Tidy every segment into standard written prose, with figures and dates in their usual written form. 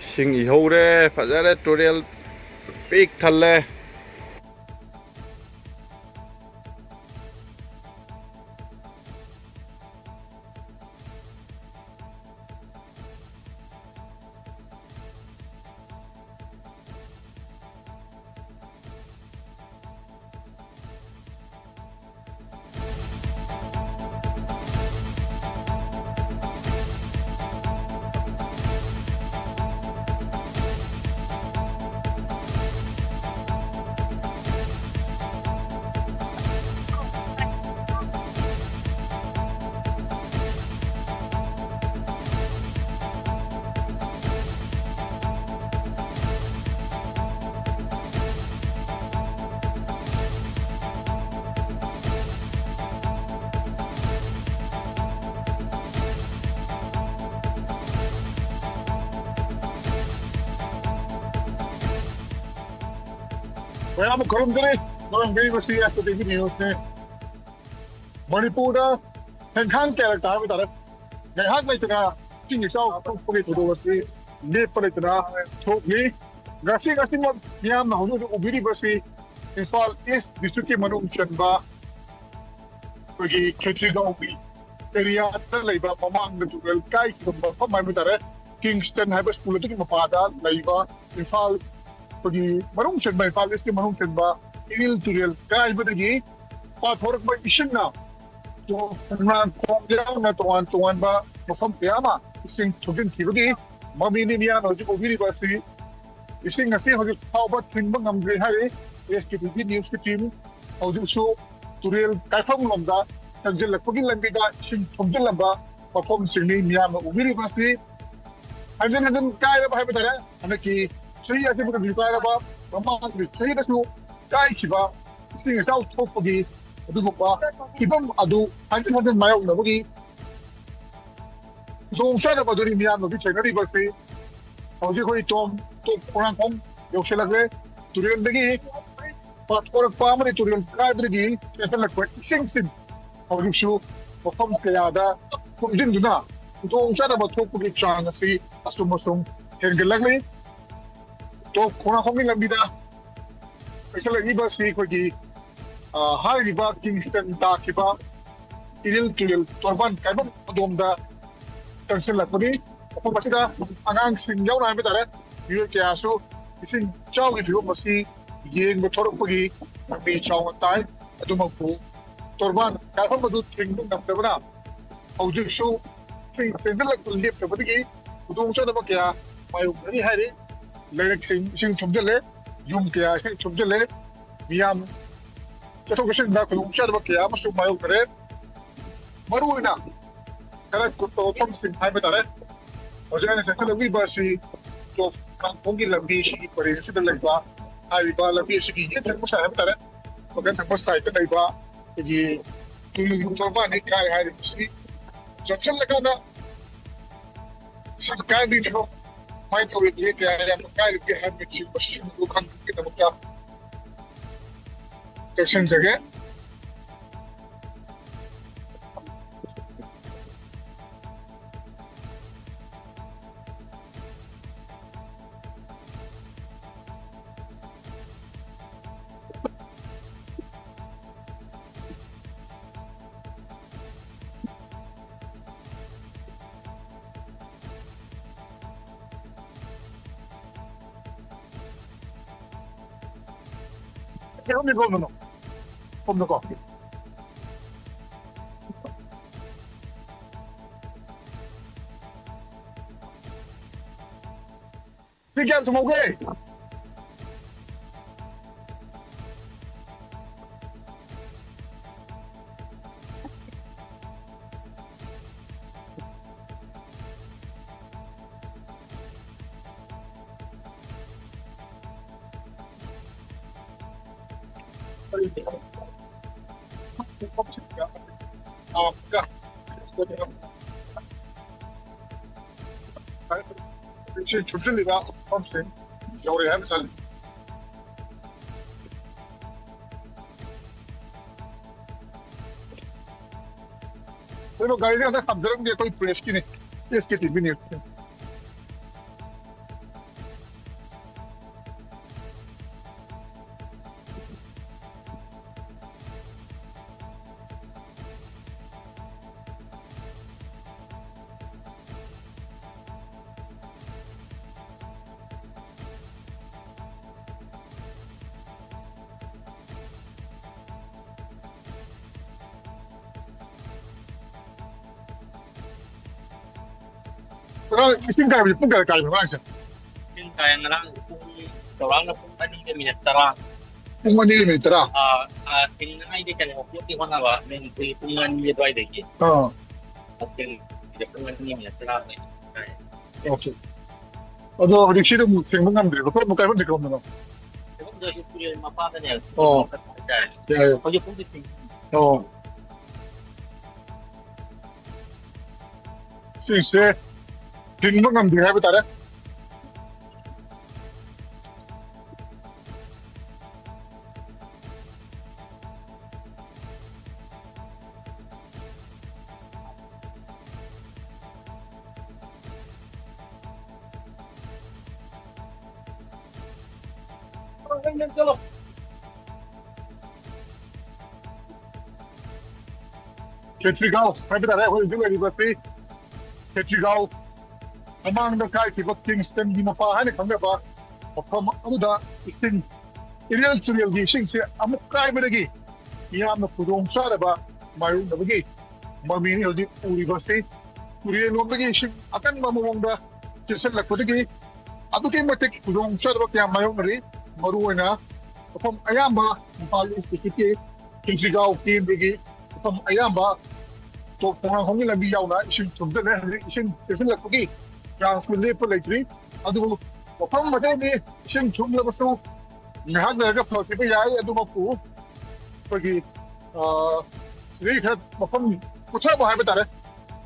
ꯏꯁꯤꯡ ꯏꯍꯧꯔꯦ ꯐꯖꯔꯦ ꯇꯨꯔꯦꯜ ꯄꯤꯛ ꯊꯜꯂꯦ Kaya karon diri, barangay basi SKTV news ne. Manipur da henghan character mi tara. Henghan lai tara king isao pagi todo basi ne pare tara thokni. Gasi mo niam na hunu ubiri basi Imphal East district ke manung chanba pagi khetri gaw bi area ta leiba mamang na tugal kai ki ba mai mi tara Kingston high school tu ki mapada leiba Imphal pagi manung chanba Imphal East ke manung chanba il tugal kai ba gi pa thorak ba ising na to na kong na tuan ba mafam kaya ising tugin kibagi mamini niya no ju ubiri basi ising ngasi hoji tauba tin ba ngamgre hai SKTV news ki team hoji su turel kaifam lomda tanjil lakpagi lambi da ising thumjil lamba perform singni niya no ubiri basi hajan kai ba hai betara anaki sei ase ba bi kai ba mama bi sei da su kai kiba ising sao thopagi adu ba kibam adu hajan mayo na bagi dongsa da baduri niya no bi chenari basi hoji koi tom to kurang kong yokse lagle turil dagi pat korak pamri turil kadri sesal lakwa sing hoji shu perform kaya da kumjin duna dongsa da bathok ki chang si asum hergel lagle to kurang kong lambi da sesal lagi basi ko gi hai riba Kingston da kiba iril turil torban kaibam adom da tension lakwa Kung masida angang singaw na namin tala, yun kaya so ising chow ito masi yen motor pagi may chow ng tayo at umagpo torban kaya pa madut ring ng namdama na audio show sing lang kulip na patigi udong siya naman kaya may umari hari layag sing tumdele yung kaya sing tumdele miyam kato kasi na kulong siya naman kaya mas umayaw ka rin maruwi na kaya kung tawag sing tayo tala Ojan sa kalawi ba si to kung lambi si pare si dalagba ay ba lambi si gigit sa masaya tara pagkan sa masaya ta ba jadi tulong ba ni kai hari si jachal laka na si kai di no mai to ye kaya ya kai di har में si पश्चिम को kan kita mukya कैसे जगह Pero ni gol no. Como no. Sige, sumugay. 지금 조준리가 없음 겨울에 하면서 guide है हम जरूर ये कोई press की नहीं इसके टीवी नहीं ising kaya pun kaya kaya mga siya. Yung kaya nga lang, kung tawag na kung kanina minat tara, Kung manili may tara. tingnan nga hindi ka na maputi ko na ba, may kung manili ito ay dahil. Oo. At kung manili minat tara, Okay. Although the shit mo tingnan nga din. Pero mo kaya mo dikom na. kung dahil ito yung mapata niya, Yeah. pag yung puti tingnan. Oo. Since tingnan nga din habi tara. Ketrigal, habi tara ko yung di ba si Ketrigal. Amang na kahit iba't Kingston ginapahan eh kami ba? Ano da ising Irial Turial gising siya amok kaya ba lagi? Iyam na pudong sa ba? Mayroon na bagi. Mamini o di uri ba si Uriel mo lagi siya akan mamumong da siya sa lakot lagi. Ato kayo matik pudong sa ba kaya mayroon na rin maruwa na. Kapag ayam ba Imphal specific Ketrigal team lagi. Kapag ayam ba to kung ang hongil ang biyaw na ising sundan na ising siya lakot lagi. Yang sebenarnya pelajari, aduh, apa macam ni, sih cuma lepas tu, nihad mereka pelajari ya, aduh mampu, pergi, jadi kan, macam, kuasa apa betul?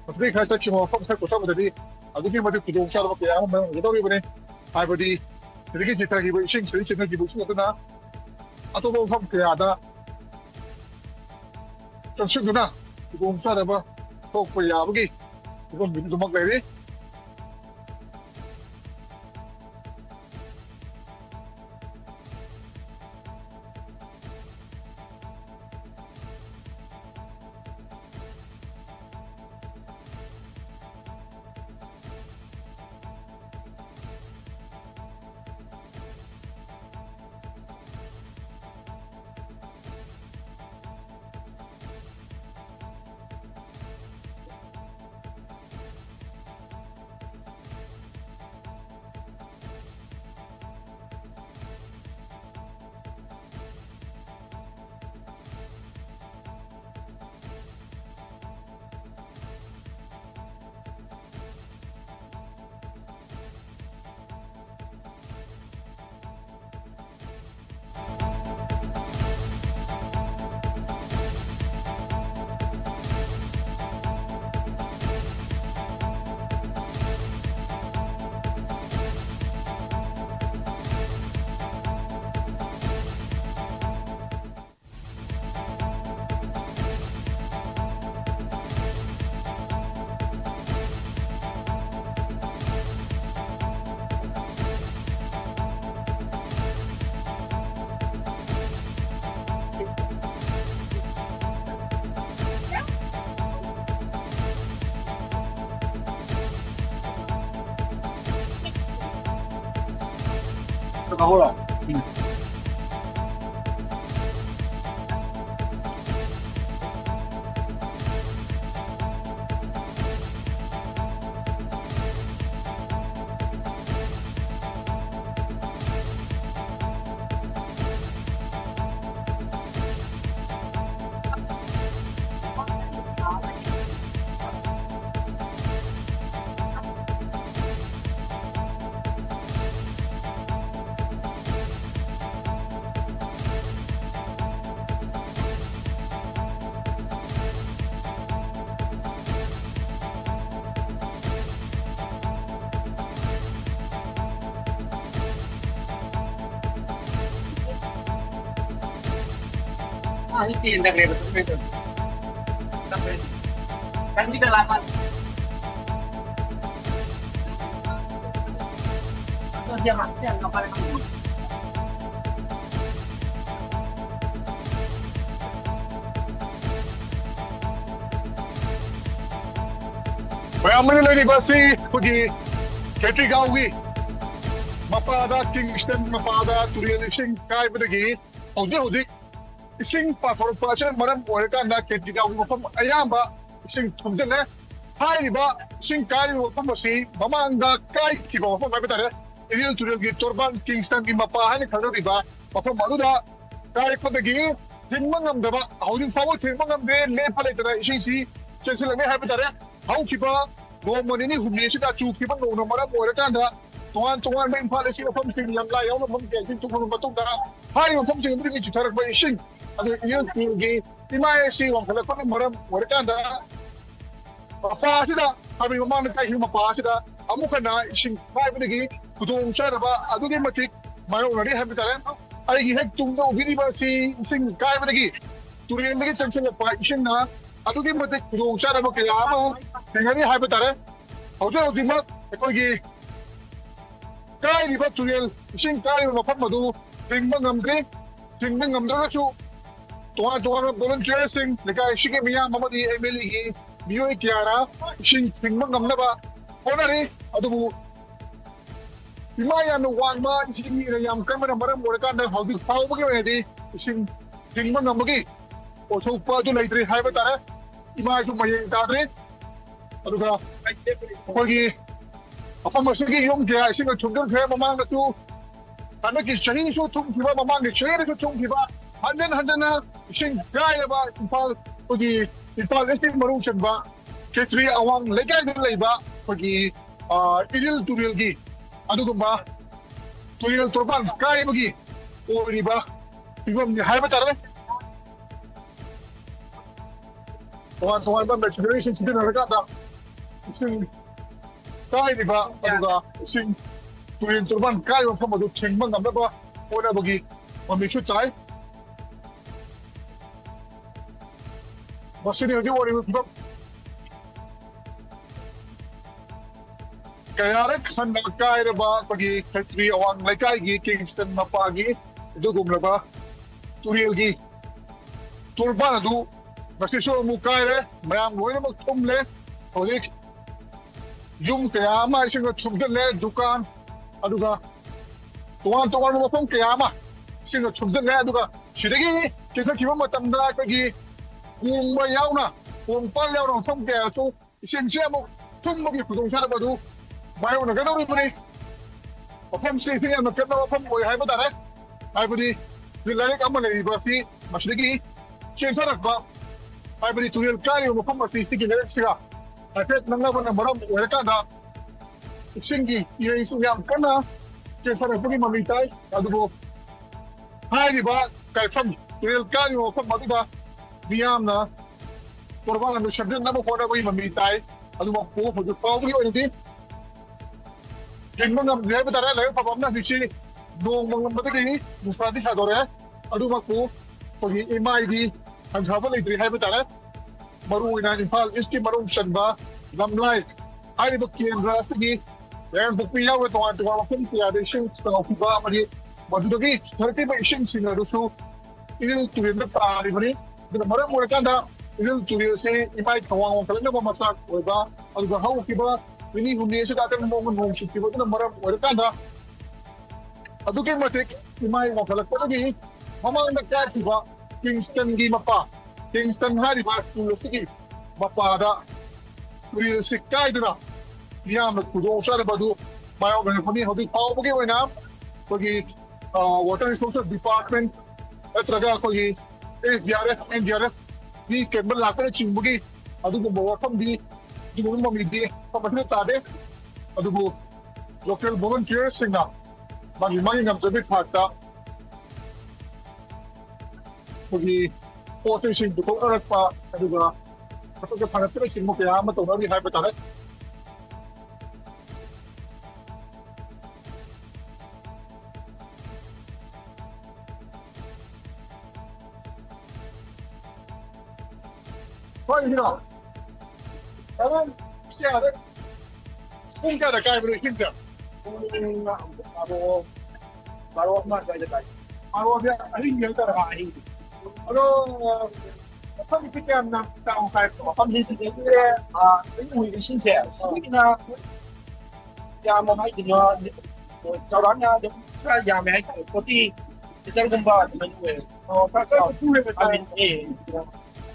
Maksudnya kan saya cuma macam saya kuasa betul ni, aduh ni macam tu kuasa apa ya, macam kita ni benar, ay beri, jadi kita kita ising, jadi kita kita ising itu na, aduh macam kaya ada, terus tu na, kuasa apa, kau kaya apa? Kau minum mak lagi. Ako lang. Itu yang dah kena betul. Kan kita lapan. Terus dia masih yang kapal kamu. Kaya Manila basi pergi Ketri Gawi. Mapada Kingston, mapada Turian Ising kaya pergi. Udik. Ising pa for passion maram Oregon na Ketri Gawi mo ayam ba ising sundan na ꯍꯥꯏꯔꯤꯕ ꯏꯁꯤꯡ ꯀꯥꯏꯔꯤꯕ ꯃꯐꯝ ꯑꯁꯤ ꯃꯃꯥꯡꯗ ꯀꯥꯏꯈꯤꯕ ꯃꯐꯝ ꯍꯥꯏꯕ ꯇꯥꯔꯦ ꯏꯔꯤꯜ ꯇꯨꯔꯦꯜꯒꯤ ꯇꯣꯔꯕꯥꯟ ꯀꯤꯡꯁꯇꯟꯒꯤ ꯃꯄꯥ ꯍꯥꯏꯅ ꯈꯪꯅꯔꯤꯕ ꯃꯐꯝ ꯑꯗꯨꯗ ꯀꯥꯏꯔꯛꯄꯗꯒꯤ ꯊꯤꯡꯕ ꯉꯝꯗꯕ ꯍꯧꯖꯤꯛ ꯐꯥꯎꯕ ꯊꯤꯡꯕ ꯉꯝꯗꯦ ꯂꯦꯞꯄ ꯂꯩꯇꯅ ꯏꯁꯤꯡꯁꯤ ꯆꯦꯟꯁꯤꯜꯂꯛꯂꯦ ꯍꯥꯏꯕ ꯇꯥꯔꯦ ꯍꯧꯈꯤꯕ ꯅꯣꯡꯃ ꯅꯤꯅꯤ ꯍꯨꯝꯅꯤ ꯑꯁꯤꯗ ꯆꯨꯈꯤꯕ ꯅꯣꯡꯅ ꯃꯔꯝ ꯑꯣꯏꯔꯀꯥꯟꯗ ꯇꯣꯉꯥꯟ ꯇꯣꯉꯥꯟꯕ ꯏꯝꯐꯥꯜ ꯑꯁꯤ ꯃꯐꯝꯁꯤꯡ ꯂꯝꯂꯥ ꯌꯥꯎꯅ ꯃꯐꯝ ꯀꯌꯥꯁꯤꯡ ꯊꯣꯛꯂꯕ ꯃꯇꯨꯡꯗ ꯍꯥꯏꯔꯤꯕ ꯃꯐꯝꯁꯤꯡ ꯑꯗꯨꯗꯒꯤ ꯆꯤꯊꯔꯛꯄ ꯏꯁꯤꯡ ꯑꯗꯨ ꯏꯔꯤꯜ ꯇꯨꯔꯦꯜꯒꯤ ꯏꯃꯥꯏ ꯑꯁꯤ ꯋꯥꯡꯈꯠꯂꯛꯄꯅ ꯃꯔꯝ ꯑꯣꯏꯔꯀꯥꯟꯗ ꯃꯄꯥ ꯑꯁꯤꯗ ꯍꯥꯏꯕꯗꯤ ꯃꯃꯥꯡꯗ ꯀꯥꯏꯈꯤꯕ ꯃꯄꯥ ꯑꯁꯤꯗ ꯑꯃꯨꯛ ꯍꯟꯅ ꯏꯁꯤꯡ ꯀꯥꯏꯕꯗꯒꯤ ꯈꯨꯗꯣꯡꯆꯥꯗꯕ ꯑꯗꯨꯛꯀꯤ ꯃꯇꯤꯛ ꯃꯥꯌꯣꯛꯅꯔꯤ ꯍꯥꯏꯕ ꯇꯥꯔꯦ ꯑꯩꯒꯤ ꯍꯦꯛ ꯇꯨꯡꯗ ꯎꯕꯤꯔꯤꯕ ꯑꯁꯤ ꯏꯁꯤꯡ ꯀꯥꯏꯕꯗꯒꯤ ꯇꯨꯔꯦꯟꯗꯒꯤ ꯆꯪꯁꯤꯜꯂꯛꯄ ꯏꯁꯤꯡꯅ ꯑꯗꯨꯛꯀꯤ ꯃꯇꯤꯛ ꯈꯨꯗꯣꯡꯆꯥꯗꯕ ꯀꯌꯥ ꯑꯃ ꯊꯦꯡꯅꯔꯤ ꯍꯥꯏꯕ ꯇꯥꯔꯦ ꯍꯧꯖꯤꯛ ꯍꯧꯖꯤꯛꯃꯛ ꯑꯩꯈꯣꯏꯒꯤ ꯀꯥꯏꯔꯤꯕ ꯇꯨꯔꯦꯜ ꯏꯁꯤꯡ ꯀꯥꯏꯔꯤꯕ ꯃꯐꯝ ꯑꯗꯨ ꯊꯤꯡꯕ ꯉꯝꯗ꯭ꯔꯤ ꯊꯤꯡꯕ ꯉꯝꯗ꯭ꯔꯒꯁꯨ ꯇꯣꯉꯥꯟ ꯇꯣꯉꯥꯟꯕ ꯚꯣꯂꯨꯟꯇꯤꯌꯔꯁꯤꯡ ꯂꯩꯀꯥꯏ ꯑꯁꯤꯒꯤ ꯃꯤꯌꯥꯝ ꯑꯃꯗꯤ ꯑꯦꯝ ꯑꯦꯜ ꯑꯦꯒꯤ ꯃꯤꯑꯣꯏ ꯀꯌꯥꯅ ꯏꯁꯤꯡ ꯊꯤꯡꯕ ꯉꯝꯅꯕ ꯍꯣꯠꯅꯔꯤ ꯑꯗꯨꯕꯨ ꯏꯃꯥ ꯌꯥꯝꯅ ꯋꯥꯡꯕ ꯏꯁꯤꯡ ꯏꯔꯩ ꯌꯥꯝ ꯀꯟꯕꯅ ꯃꯔꯝ ꯑꯣꯏꯔꯀꯥꯟꯗ ꯍꯧꯖꯤꯛ ꯐꯥꯎꯕꯒꯤ ꯑꯣꯏꯅꯗꯤ ꯏꯁꯤꯡ ꯊꯤꯡꯕ ꯉꯝꯕꯒꯤ ꯑꯣꯏꯊꯣꯛꯄ ꯑꯗꯨ ꯂꯩꯇ꯭ꯔꯤ ꯍꯥꯏꯕ ꯇꯥꯔꯦ ꯏꯃꯥꯁꯨ ꯃꯌꯦꯡ ꯇꯥꯗ꯭ꯔꯤ ꯑꯗꯨꯒ ꯑꯩꯈꯣꯏꯒꯤ ꯃꯐꯝ ꯑꯁꯤꯒꯤ ꯌꯨꯝ ꯀꯌꯥ ꯏꯁꯤꯡꯅ ꯊꯨꯝꯖꯤꯟꯈ꯭ꯔꯦ ꯃꯃꯥꯡꯗꯁꯨ ꯍꯟꯗꯛꯀꯤ ꯆꯍꯤꯁꯨ ꯊꯨꯝꯈꯤꯕ ꯃꯃꯥꯡꯒꯤ ꯆꯍꯤꯗꯁꯨ ꯊꯨꯝꯈꯤꯕ ꯍꯟꯖꯤꯟ ꯍꯟꯖꯤꯟꯅ ꯏꯁꯤꯡ ꯀꯥꯏꯔꯕ ꯏꯝꯐꯥꯜ ꯑꯩꯈꯣꯏꯒꯤ ꯏꯝꯐꯥꯜ ꯏꯁꯀꯤ ꯃꯅꯨꯡ ꯆꯟꯕ ꯈꯦꯇ꯭ꯔꯤ ꯑꯋꯥꯡ ꯂꯩꯀꯥꯏꯗ ꯂꯩꯕ ꯑꯩꯈꯣꯏꯒꯤ ꯏꯔꯤꯜ ꯇꯨꯔꯦꯜꯒꯤ ꯑꯗꯨꯒꯨꯝꯕ ꯇꯨꯔꯦꯜ ꯇꯣꯔꯕꯥꯟ ꯀꯥꯏꯕꯒꯤ ꯑꯣꯏꯔꯤꯕ ꯐꯤꯕꯝꯅꯤ ꯍꯥꯏꯕ ꯇꯥꯔꯦ ꯇꯣꯉꯥꯟ ꯇꯣꯉꯥꯟꯕ ꯃꯦꯇꯤꯔꯤꯌꯦꯜꯁꯤꯡ ꯁꯤꯖꯤꯟꯅꯔꯀꯥꯟꯗ ꯏꯁꯤꯡ ꯀꯥꯏꯔꯤꯕ ꯑꯗꯨꯒ ꯏꯁꯤꯡ ꯇꯨꯔꯦꯜ ꯇꯣꯔꯕꯥꯟ ꯀꯥꯏꯔꯤꯕ ꯃꯐꯝ ꯑꯗꯨ ꯊꯤꯡꯕ ꯉꯝꯅꯕ ꯍꯣꯠꯅꯕꯒꯤ ꯃꯃꯤꯁꯨ ꯆꯥꯏ ꯃꯁꯤꯅꯤ ꯍꯧꯖꯤꯛ ꯑꯣꯏꯔꯤꯕ ꯐꯤꯕꯝ ꯀꯌꯥꯔꯛ ꯍꯟꯅ ꯀꯥꯏꯔꯕ ꯑꯩꯈꯣꯏꯒꯤ ꯈꯦꯇ꯭ꯔꯤ ꯑꯋꯥꯡ ꯂꯩꯀꯥꯏꯒꯤ ꯀꯤꯡꯁꯇꯟ ꯃꯄꯥꯒꯤ ꯑꯗꯨꯒꯨꯝꯂꯕ ꯇꯨꯔꯦꯜꯒꯤ ꯇꯣꯔꯕꯥꯟ ꯑꯗꯨ ꯉꯁꯤꯁꯨ ꯑꯃꯨꯛ ꯀꯥꯏꯔꯦ ꯃꯌꯥꯝ ꯂꯣꯏꯅꯃꯛ ꯊꯨꯝꯂꯦ ꯍꯧꯖꯤꯛ ꯌꯨꯝ ꯀꯌా ꯑꯃ ꯏꯁꯤꯡꯅ ꯊꯨꯝꯖꯤꯜꯂꯦ ꯗꯨꯀꯥꯟ ꯑꯗꯨꯒ ꯇꯣꯉꯥꯟ ꯇꯣꯉꯥꯟꯕ ꯃꯐꯝ ꯀꯌꯥ ꯑꯃ ꯏꯁꯤꯡꯅ ꯊꯨꯝꯖꯤꯜꯂꯦ ꯑꯗꯨꯒ ꯁꯤꯗꯒꯤ ꯆꯦꯟꯊꯈꯤꯕ ꯃꯇꯝꯗ ꯑꯩꯈꯣꯏꯒꯤ ꯀꯣꯡꯕ ꯌꯥꯎꯅ ꯀꯣꯡꯄꯥꯜ ꯌꯥꯎꯅ ꯃꯐꯝ ꯀꯌꯥꯁꯨ ꯏꯁꯤꯡꯁꯤ ꯑꯃꯨꯛ ꯊꯨꯝꯕꯒꯤ ꯈꯨꯗꯣꯡꯆꯥꯗꯕ ꯑꯗꯨ ꯃꯥꯌꯣꯛꯅꯒꯗꯧꯔꯤꯕꯅꯤ ꯃꯐꯝꯁꯤ ꯏꯁꯤꯡ ꯌꯥꯝꯅ ꯀꯟꯕ ꯃꯐꯝ ꯑꯣꯏ ꯍꯥꯏꯕ ꯇꯥꯔꯦ ꯍꯥꯏꯕꯗꯤ ꯂꯥꯏꯔꯤꯛ ꯑꯃ ꯂꯩꯔꯤꯕ ꯑꯁꯤ ꯃꯁꯤꯗꯒꯤ ꯆꯦꯟꯊꯔꯛꯄ ꯍꯥꯏꯕꯗꯤ ꯇꯨꯔꯦꯜ ꯀꯥꯏꯔꯤꯕ ꯃꯐꯝ ꯑꯁꯤ ꯁꯤꯒꯤ ꯂꯥꯏꯔꯤꯛꯁꯤꯒ ꯍꯥꯏꯐꯦꯠ ꯅꯛꯅꯕꯅ ꯃꯔꯝ ꯑꯣꯏꯔꯀꯥꯟꯗ ꯏꯁꯤꯡꯒꯤ ꯏꯔꯩꯁꯨ ꯌꯥꯝ ꯀꯟꯅ ꯆꯦꯟꯊꯔꯛꯄꯒꯤ ꯃꯃꯤ ꯇꯥꯏ ꯑꯗꯨꯕꯨ ꯍꯥꯏꯔꯤꯕ ꯀꯥꯏꯐꯝ ꯇꯨꯔꯦꯜ ꯀꯥꯏꯔꯤꯕ ꯃꯐꯝ ꯑꯗꯨꯗ ꯃꯤꯌꯥꯝꯅ ꯇꯣꯔꯕꯥꯟ ꯑꯗꯨ ꯁꯦꯝꯖꯤꯟꯅꯕ ꯍꯣꯠꯅꯕꯒꯤ ꯃꯃꯤ ꯇꯥꯏ ꯑꯗꯨꯃꯛꯄꯨ ꯍꯧꯖꯤꯛ ꯐꯥꯎꯕꯒꯤ ꯑꯣꯏꯅꯗꯤ ꯊꯤꯡꯕ ꯉꯝꯗ꯭ꯔꯤ ꯍꯥꯏꯕ ꯇꯥꯔꯦ ꯂꯥꯏꯕꯛ ꯐꯕ ꯑꯃꯅ ꯍꯧꯖꯤꯛꯁꯤ ꯅꯣꯡ ꯃꯪꯉꯝꯕꯗꯒꯤ ꯅꯨꯡꯁꯥꯗꯤ ꯁꯥꯗꯣꯔꯛꯑꯦ ꯑꯗꯨꯃꯛꯄꯨ ꯑꯩꯈꯣꯏꯒꯤ ꯏꯃꯥꯏꯗꯤ ꯍꯟꯊꯕ ꯂꯩꯇ꯭ꯔꯤ ꯍꯥꯏꯕ ꯇꯥꯔꯦ ꯃꯔꯨꯑꯣꯏꯅ ꯏꯝꯐꯥꯜ ꯏꯁꯀꯤ ꯃꯅꯨꯡ ꯆꯟꯕ ꯂꯝꯂꯥꯏ ꯍꯥꯏꯔꯤꯕ ꯀꯦꯟꯗ꯭ꯔ ꯑꯁꯤꯒꯤ ꯌꯥꯏꯉꯪꯄꯣꯛꯄꯤ ꯌꯥꯎꯅ ꯇꯣꯉꯥꯟ ꯇꯣꯉꯥꯟꯕ ꯃꯐꯝ ꯀꯌꯥꯗ ꯏꯁꯤꯡ ꯆꯪꯉꯛꯈꯤꯕ ꯑꯃꯗꯤ ꯃꯗꯨꯗꯒꯤ ꯆꯤꯊꯔꯛꯈꯤꯕ ꯏꯁꯤꯡꯁꯤꯡ ꯑꯗꯨꯁꯨ ꯏꯔꯤꯜ ꯇꯨꯔꯦꯜꯗ ꯇꯥꯔꯤꯕꯅꯤ ꯑꯗꯨꯅ ꯃꯔꯝ ꯑꯣꯏꯔꯀꯥꯟꯗ ꯏꯔꯤꯜ ꯇꯨꯔꯦꯜꯁꯤ ꯏꯃꯥꯏ ꯈꯋꯥꯡ ꯋꯥꯡꯈꯠꯂꯛꯅꯕ ꯃꯆꯥꯛ ꯑꯣꯏꯕ ꯑꯗꯨꯒ ꯍꯧꯈꯤꯕ ꯅꯤꯅꯤ ꯍꯨꯝꯅꯤ ꯑꯁꯤꯗ ꯑꯀꯟꯕ ꯃꯑꯣꯡꯗ ꯅꯣꯡ ꯆꯨꯈꯤꯕ ꯑꯗꯨꯅ ꯃꯔꯝ ꯑꯣꯏꯔꯀꯥꯟꯗ ꯑꯗꯨꯛꯀꯤ ꯃꯇꯤꯛ ꯏꯃꯥꯏ ꯋꯥꯡꯈꯠꯂꯛꯄꯗꯒꯤ ꯃꯃꯥꯡꯗ ꯀꯥꯏꯈꯤꯕ ꯀꯤꯡꯁꯇꯟꯒꯤ ꯃꯄꯥ ꯀꯤꯡꯁꯇꯟ ꯍꯥꯏꯔꯤꯕ ꯁ꯭ꯀꯨꯜ ꯑꯁꯤꯒꯤ ꯃꯄꯥꯗ ꯇꯨꯔꯦꯜꯁꯤ ꯀꯥꯏꯗꯨꯅ ꯃꯤꯌꯥꯝꯅ ꯈꯨꯗꯣꯡꯆꯥꯗꯕ ꯑꯗꯨ ꯃꯥꯌꯣꯛꯅꯔꯛꯄꯅꯤ ꯍꯧꯖꯤꯛ ꯐꯥꯎꯕꯒꯤ ꯑꯣꯏꯅ ꯑꯩꯈꯣꯏꯒꯤ ꯋꯥꯇꯔ ꯔꯤꯁꯣꯔꯁꯦꯁ ꯗꯤꯄꯥꯔꯠꯃꯦꯟ ꯅꯠꯇ꯭ꯔꯒ ꯑꯩꯈꯣꯏꯒꯤ SDRF NDRF ꯒꯤ ꯀꯦꯝꯕ ꯂꯥꯛꯄꯅꯆꯤꯡꯕꯒꯤ ꯑꯗꯨꯒꯨꯝꯕ ꯋꯥꯐꯝꯗꯤ ꯑꯗꯨꯒꯨꯝꯕ ꯃꯃꯤꯗꯤ ꯃꯁꯤꯗ ꯇꯥꯗꯦ ꯑꯗꯨꯕꯨ ꯂꯣꯀꯦꯜ ꯚꯣꯂꯨꯟꯇꯤꯌꯔꯁꯤꯡꯅ ꯃꯥꯒꯤ ꯉꯝꯖꯕꯒꯤ ꯊꯥꯛꯇ ꯑꯩꯈꯣꯏꯒꯤ ꯄꯣꯠ ꯆꯩꯁꯤꯡ ꯄꯨꯊꯣꯛꯅꯔꯛꯄ ꯑꯗꯨꯒ ꯑꯇꯣꯞꯄ ꯊꯥꯡꯒꯠꯄꯅꯆꯤꯡꯕ ꯀꯌꯥ ꯑꯃ ꯇꯧꯅꯔꯤ ꯍꯥꯏꯕ ꯇꯥꯔꯦ ꯍꯣꯏ ꯑꯗꯨꯝ ꯀꯌꯥꯗ ꯄꯨꯡ ꯀꯌꯥꯗ ꯀꯥꯏꯕꯅꯣ ꯏꯁꯤꯡꯁꯦ 바로 엄마까지 가요. ꯃꯥꯔꯣꯁꯦ ꯑꯍꯤꯡ ꯍꯥꯏꯇꯥꯔꯦ 아니, ꯑꯗꯣ ꯃꯐꯝꯁꯤ ꯀꯌꯥꯝ ꯆꯥꯎꯅ ꯀꯥꯏꯕꯅꯣ 컴퓨터에 우리 신세, 스틱이나 야뭐 하이드냐, 뭐 저랑야 좀 야매 어디 이장 공부 아니면 왜 ꯀꯥꯏꯕ ꯄꯨꯔꯦꯕ 아니 예,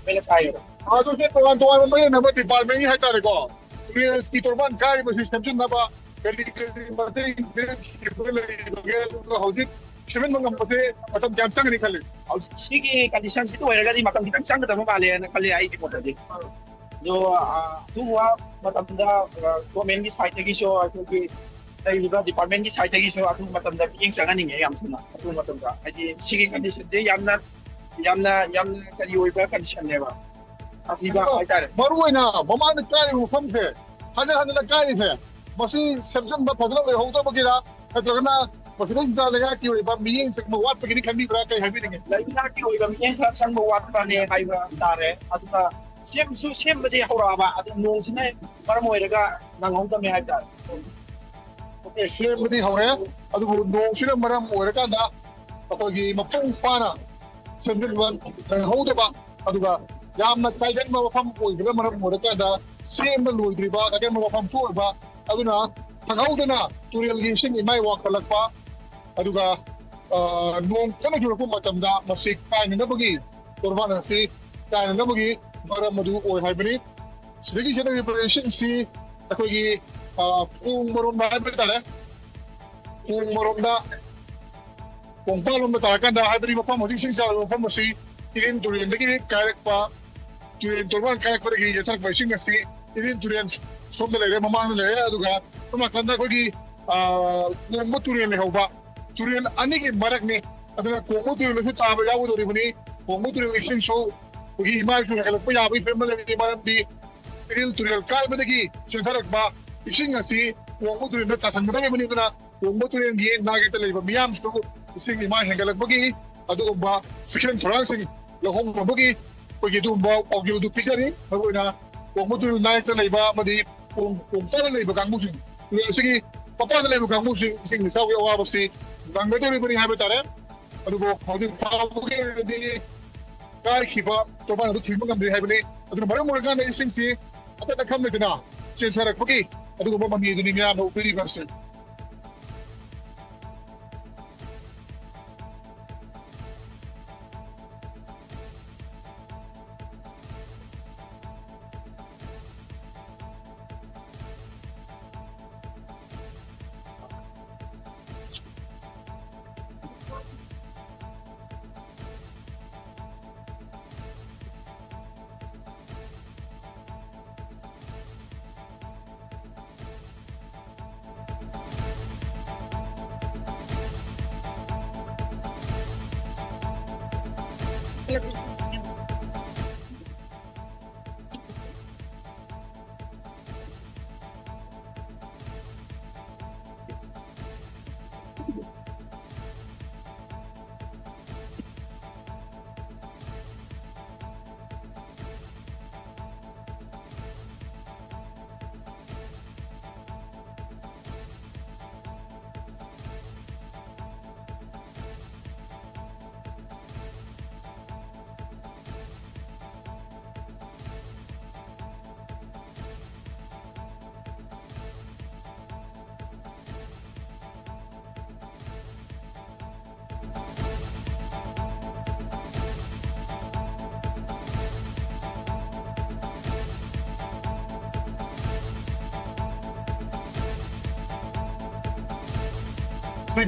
매일 가요. ꯑꯗꯨꯁꯦ ꯇꯣꯉꯥꯟ ꯃꯔꯤꯅꯕ ꯗꯤꯄꯥꯔꯠꯃꯦꯟꯒꯤ ꯍꯥꯏꯇꯥꯔꯦꯀꯣ ꯇꯨꯔꯦꯜꯒꯤ ꯇꯣꯔꯕꯥꯟ ꯀꯥꯏꯔꯤꯕꯁꯤ ꯁꯦꯝꯖꯤꯟꯅꯕ ꯀꯔꯤ ꯃꯇꯦꯡ ꯂꯩꯕꯒꯦ ꯑꯗꯨꯒ ꯍꯧꯖꯤꯛ ꯁꯦꯝꯖꯤꯟꯕ ꯉꯝꯕꯁꯦ ꯃꯇꯝ ꯀꯌꯥꯝ ꯆꯪꯒꯅꯤ ꯈꯜꯂꯤ ꯁꯤꯒꯤ ꯀꯟꯗꯤꯁꯟꯁꯤꯗ ꯑꯣꯏꯔꯒꯗꯤ ꯃꯇꯝ ꯈꯤꯇꯪ ꯆꯪꯒꯗꯕ ꯃꯥꯜꯂꯦꯅ ꯈꯜꯂꯤ ꯑꯩꯒꯤ ꯃꯣꯠꯇꯗꯤ ꯑꯗꯣ ꯑꯊꯨꯕ ꯃꯇꯝꯗ ꯒꯣꯔꯃꯦꯟꯒꯤ ꯁꯥꯏꯠꯇꯒꯤꯁꯨ ꯑꯩꯈꯣꯏꯒꯤ ꯂꯩꯔꯤꯕ ꯗꯤꯄꯥꯔꯠꯃꯦꯟꯒꯤ ꯁꯥꯏꯠꯇꯒꯤꯁꯨ ꯑꯊꯨꯕ ꯃꯇꯝꯗ ꯃꯤꯠꯌꯦꯡ ꯆꯪꯍꯟꯅꯤꯡꯉꯦ ꯌꯥꯝ ꯊꯨꯅ ꯑꯊꯨꯕ ꯃꯇꯝꯗ ꯍꯥꯏꯗꯤ ꯁꯤꯒꯤ ꯀꯟꯗꯤꯁꯟꯁꯦ ꯌꯥꯝꯅ ꯀꯔꯤ ꯑꯣꯏꯕ ꯀꯟꯗꯤꯁꯟꯅꯦꯕ ꯑꯊꯤꯕ ꯍꯥꯏꯇꯥꯔꯦ ꯃꯔꯨ ꯑꯣꯏꯅ ꯃꯃꯥꯡꯗ ꯀꯥꯏꯔꯤꯕ ꯃꯐꯝꯁꯦ ꯍꯟꯖꯤꯟ ꯀꯥꯏꯔꯤꯁꯦ ꯃꯁꯤ ꯁꯦꯝꯖꯤꯟꯕ ꯐꯖꯅ ꯑꯣꯏꯍꯧꯗꯕꯒꯤꯔ ꯅꯠꯇ꯭ꯔꯒꯅ ꯃꯁꯤꯗꯩꯁꯤꯗ ꯂꯩꯉꯥꯛꯀꯤ ꯑꯣꯏꯕ ꯃꯤꯠꯌꯦꯡ ꯆꯪꯕ ꯋꯥꯠꯄꯒꯤꯅꯤ ꯈꯟꯕꯤꯕ꯭ꯔꯥ ꯀꯩ ꯍꯥꯏꯕꯤꯅꯤꯡꯉꯤ ꯂꯩꯉꯥꯛꯀꯤ ꯑꯣꯏꯕ ꯃꯤꯠꯌꯦꯡ ꯈꯔ ꯆꯪꯕ ꯋꯥꯠꯄꯅꯦ ꯍꯥꯏꯕ ꯇꯥꯔꯦ ꯑꯗꯨꯒ ꯁꯦꯝꯕꯗꯤ ꯍꯧꯔꯛꯑꯕ ꯑꯗꯨ ꯅꯣꯡꯁꯤꯅ ꯃꯔꯝ ꯑꯣꯏꯔꯒ ꯅꯪꯍꯧꯗꯕꯅꯦ ꯍꯥꯏꯇꯥꯔꯦ ꯁꯦꯝꯕꯗꯤ ꯍꯧꯔꯦ ꯑꯗꯨꯕꯨ ꯅꯣꯡꯁꯤꯅ ꯃꯔꯝ ꯑꯣꯏꯔꯀꯥꯟꯗ ꯑꯩꯈꯣꯏꯒꯤ ꯃꯄꯨꯡ ꯐꯥꯅ ꯁꯦꯝꯖꯤꯟꯕ ꯅꯪꯍꯧꯗꯕ ꯑꯗꯨꯒ ꯌꯥꯝꯅ ꯀꯥꯏꯒꯟꯕ ꯃꯐꯝ ꯑꯣꯏꯕꯅ ꯃꯔꯝ ꯑꯣꯏꯔꯀꯥꯟꯗ ꯁꯦꯝꯕ ꯂꯣꯏꯗ꯭ꯔꯤꯕ ꯑꯀꯟꯕ ꯃꯐꯝ ꯊꯣꯛꯏꯕ ꯑꯗꯨꯅ ꯈꯪꯍꯧꯗꯅ ꯇꯨꯔꯦꯜꯒꯤ ꯏꯁꯤꯡ ꯏꯃꯥꯏ ꯋꯥꯡꯈꯠꯂꯛꯄ ꯑꯗꯨꯒ ꯅꯣꯡ ꯀꯟꯅ ꯆꯨꯔꯛꯄ ꯃꯇꯝꯗ ꯃꯁꯤ ꯀꯥꯏꯅꯅꯕꯒꯤ ꯇꯣꯔꯕꯥꯟ ꯑꯁꯤ ꯀꯥꯏꯅꯅꯕꯒꯤ ꯃꯔꯝ ꯑꯗꯨ ꯑꯣꯏ ꯍꯥꯏꯕꯅꯤ ꯁꯤꯗꯒꯤ ꯆꯠꯅꯔꯤꯕ ꯏꯁꯤꯡꯁꯤ ꯑꯩꯈꯣꯏꯒꯤ ꯄꯨꯡ ꯍꯥꯏꯕ ꯇꯥꯔꯦ ꯄꯨꯡ ꯄꯣꯡꯄꯥꯜꯂꯣꯝꯗ ꯇꯥꯔꯀꯥꯟꯗ ꯍꯥꯏꯕꯗꯤ ꯃꯐꯝ ꯍꯧꯖꯤꯛ ꯏꯁꯤꯡ ꯆꯥꯎꯔꯤꯕ ꯃꯐꯝ ꯑꯁꯤ ꯏꯔꯤꯜ ꯇꯨꯔꯦꯜꯗꯒꯤ ꯀꯥꯏꯔꯛꯄ ꯇꯨꯔꯦꯜ ꯇꯣꯔꯕꯥꯟ ꯀꯥꯏꯔꯛꯄꯗꯒꯤ ꯌꯦꯊꯔꯛꯄ ꯏꯁꯤꯡ ꯑꯁꯤ ꯏꯔꯤꯜ ꯇꯨꯔꯦꯜ ꯁꯣꯝꯗ ꯂꯩꯔꯦ ꯃꯃꯥꯡꯗ ꯂꯩꯔꯦ ꯑꯗꯨꯒ ꯁꯣꯝ ꯅꯥꯀꯟꯗ ꯑꯩꯈꯣꯏꯒꯤ ꯀꯣꯡꯕ ꯇꯨꯔꯦꯜ ꯂꯩꯍꯧꯕ ꯇꯨꯔꯦꯜ ꯑꯅꯤꯒꯤ ꯃꯔꯛꯅꯤ ꯑꯗꯨꯅ ꯀꯣꯡꯕ ꯇꯨꯔꯦꯜꯗꯁꯨ ꯇꯥꯕ ꯌꯥꯎꯒꯗꯧꯔꯤꯕꯅꯤ ꯀꯣꯡꯕ ꯇꯨꯔꯦꯜ ꯏꯁꯤꯡꯁꯨ ꯑꯩꯈꯣꯏꯒꯤ ꯏꯃꯥꯏꯁꯨ ꯍꯦꯟꯒꯠꯂꯛꯄ ꯌꯥꯕꯒꯤ ꯐꯤꯕꯝ ꯂꯩꯔꯤ ꯃꯔꯝꯗꯤ ꯏꯔꯤꯜ ꯇꯨꯔꯦꯜ ꯀꯥꯏꯕꯗꯒꯤ ꯆꯦꯟꯊꯔꯛꯄ ꯏꯁꯤꯡ ꯑꯁꯤ ꯀꯣꯡꯕ ꯇꯨꯔꯦꯜꯗ ꯇꯥꯁꯟꯒꯗꯧꯔꯤꯕꯅꯤ ꯑꯗꯨꯅ ꯀꯣꯡꯕ ꯇꯨꯔꯦꯜꯒꯤ ꯅꯥꯒꯦꯇ ꯂꯩꯕ ꯃꯤꯌꯥꯝꯁꯨ ꯏꯁꯤꯡ ꯏꯃꯥꯏ ꯍꯦꯟꯒꯠꯂꯛꯄꯒꯤ ꯑꯗꯨꯒꯨꯝꯕ ꯆꯦꯛꯁꯤꯟ ꯊꯧꯔꯥꯡꯁꯤꯡ ꯂꯧꯍꯧꯅꯕꯒꯤ ꯑꯩꯈꯣꯏꯒꯤ ꯑꯗꯨꯒꯨꯝꯕ ꯄꯥꯎꯖꯦꯜ ꯑꯗꯨ ꯄꯤꯖꯔꯤ ꯃꯔꯨꯑꯣꯏꯅ ꯀꯣꯡꯕ ꯇꯨꯔꯦꯜ ꯅꯥꯌꯦꯛꯇ ꯂꯩꯕ ꯑꯃꯗꯤ ꯀꯣꯡꯄꯥꯟꯗ ꯂꯩꯕ ꯀꯥꯡꯕꯨꯁꯤꯡ ꯇꯨꯔꯦꯜ ꯑꯁꯤꯒꯤ ꯃꯄꯥꯟꯗ ꯂꯩꯕ ꯀꯥꯡꯕꯨꯁꯤꯡ ꯏꯁꯤꯡ ꯏꯆꯥꯎꯒꯤ ꯑꯋꯥꯕꯁꯤ ꯅꯪꯒꯗꯧꯔꯤꯕꯅꯤ ꯍꯥꯏꯕ ꯇꯥꯔꯦ ꯑꯗꯨꯕꯨ ꯍꯧꯖꯤꯛ ꯐꯥꯎꯕꯒꯤ ꯑꯣꯏꯅꯗꯤ ꯀꯥꯏꯈꯤꯕ ꯇꯣꯔꯕꯥꯟ ꯑꯗꯨ ꯊꯤꯡꯕ ꯉꯝꯗ꯭ꯔꯤ ꯍꯥꯏꯕꯅꯤ ꯑꯗꯨꯅ ꯃꯔꯝ ꯑꯣꯏꯔꯀꯥꯟꯗ ꯏꯁꯤꯡꯁꯤ ꯑꯇꯠ ꯑꯈꯝ ꯂꯩꯇꯅ ꯆꯦꯟꯊꯔꯛꯄꯒꯤ ꯑꯗꯨꯒꯨꯝꯕ ꯃꯃꯤ ꯑꯗꯨꯅꯤ ꯃꯤꯌꯥꯝꯅ ꯎꯕꯤꯔꯤꯕꯁꯤ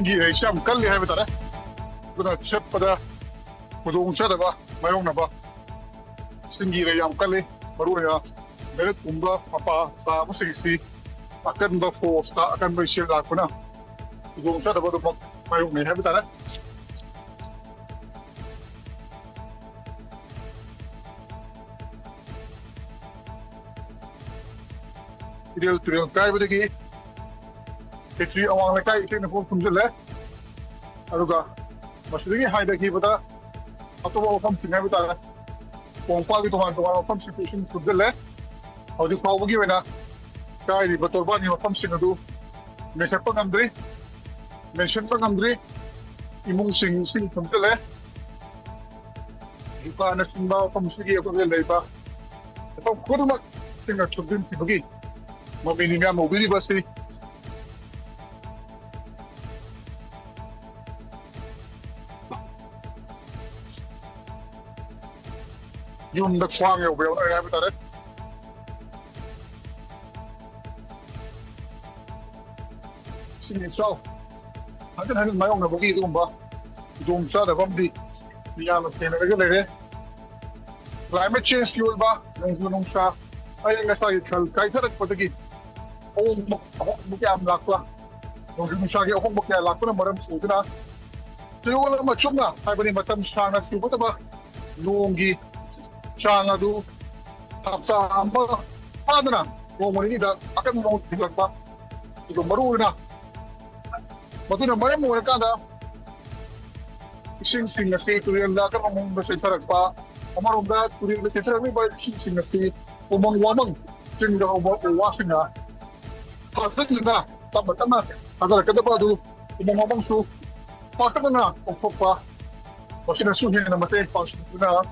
ꯆꯤꯡꯒꯤ ꯏꯔꯩꯁꯤ ꯌꯥꯝ ꯀꯜꯂꯤ ꯍꯥꯏꯕ ꯇꯥꯔꯦ ꯑꯗꯨꯅ ꯆꯠꯄꯗ ꯈꯨꯗꯣꯡꯆꯥꯗꯕ ꯃꯥꯌꯣꯛꯅꯕ ꯆꯤꯡꯒꯤ ꯏꯔꯩ ꯌꯥꯝ ꯀꯜꯂꯤ ꯃꯔꯨꯑꯣꯏꯅ ꯃꯦꯔꯤꯠꯀꯨꯝꯕ ꯃꯄꯥ ꯇꯥꯕꯁꯤꯡꯁꯤ ꯑꯀꯟꯕ ꯐꯣꯔꯁꯇ ꯑꯀꯟꯕ ꯏꯆꯦꯜ ꯂꯥꯛꯄꯅ ꯈꯨꯗꯣꯡꯆꯥꯗꯕ ꯑꯗꯨꯃꯛ ꯃꯥꯌꯣꯛꯅꯩ ꯍꯥꯏꯕ ꯇꯥꯔꯦ ꯏꯔꯤꯜ ꯇꯨꯔꯦꯜ ꯀꯥꯏꯕꯗꯒꯤ ꯈꯦꯇ꯭ꯔꯤ ꯑꯋꯥꯡ ꯂꯩꯀꯥꯏ ꯏꯁꯤꯡꯅ ꯄꯨꯡ ꯊꯨꯝꯖꯤꯜꯂꯦ ꯑꯗꯨꯒ ꯃꯁꯤꯗꯒꯤ ꯍꯥꯏꯊꯈꯤꯕꯗ ꯑꯇꯣꯞꯄ ꯃꯐꯝꯁꯤꯡ ꯍꯥꯏꯕ ꯇꯥꯔꯦ ꯀꯣꯡꯄꯥꯜꯒꯤ ꯇꯣꯉꯥꯟ ꯇꯣꯉꯥꯟꯕ ꯃꯐꯝꯁꯤꯡ ꯏꯁꯤꯡ ꯊꯨꯝꯖꯤꯜꯂꯦ ꯍꯧꯖꯤꯛ ꯐꯥꯎꯕꯒꯤ ꯑꯣꯏꯅ ꯀꯥꯏꯔꯤꯕ ꯇꯣꯔꯕꯥꯟꯒꯤ ꯃꯐꯝꯁꯤꯡ ꯑꯗꯨ ꯃꯦꯟꯈꯠꯄ ꯉꯝꯗ꯭ꯔꯤ ꯃꯦꯟꯁꯤꯟꯕ ꯉꯝꯗ꯭ꯔꯤ ꯏꯃꯨꯡꯁꯤꯡ ꯏꯁꯤꯡ ꯊꯨꯝꯖꯤꯜꯂꯦ ꯗꯨꯀꯥꯟꯅꯆꯤꯡꯕ ꯃꯐꯝꯁꯤꯒꯤ ꯑꯀꯣꯏꯕꯗ ꯂꯩꯕ ꯃꯐꯝ ꯈꯨꯗꯤꯡꯃꯛ ꯏꯁꯤꯡꯅ ꯊꯨꯝꯖꯤꯟꯈꯤꯕꯒꯤ ꯃꯃꯤꯅꯤ ꯃꯌꯥꯝꯅ ꯎꯕꯤꯔꯤꯕꯁꯤ yumda swang yo bel na ya bitare sini so hanin mayong na bagi dumba dumsa da bamdi ya na tena ga lere climate change ki ba nung sa ay nga sa kal kai tharak patagi o mo kya am lakwa nung sa gi o mo kya lakwa na maram su na tuyo wala ma chumna ay bani matam sa na su ba nungi changa du tapsa amba padana mo mo ni da akan mo tigak pa ito maru na matuna maram mo ka da sing na si tuyo la ka mo ba sa tharak pa amarum da tuyo sa tharak ni ba sing na si umang wamang ting da ba wasin na hasan na tama adara kada ba du umang wamang su patang na pa kasi nasuhin na matay pa na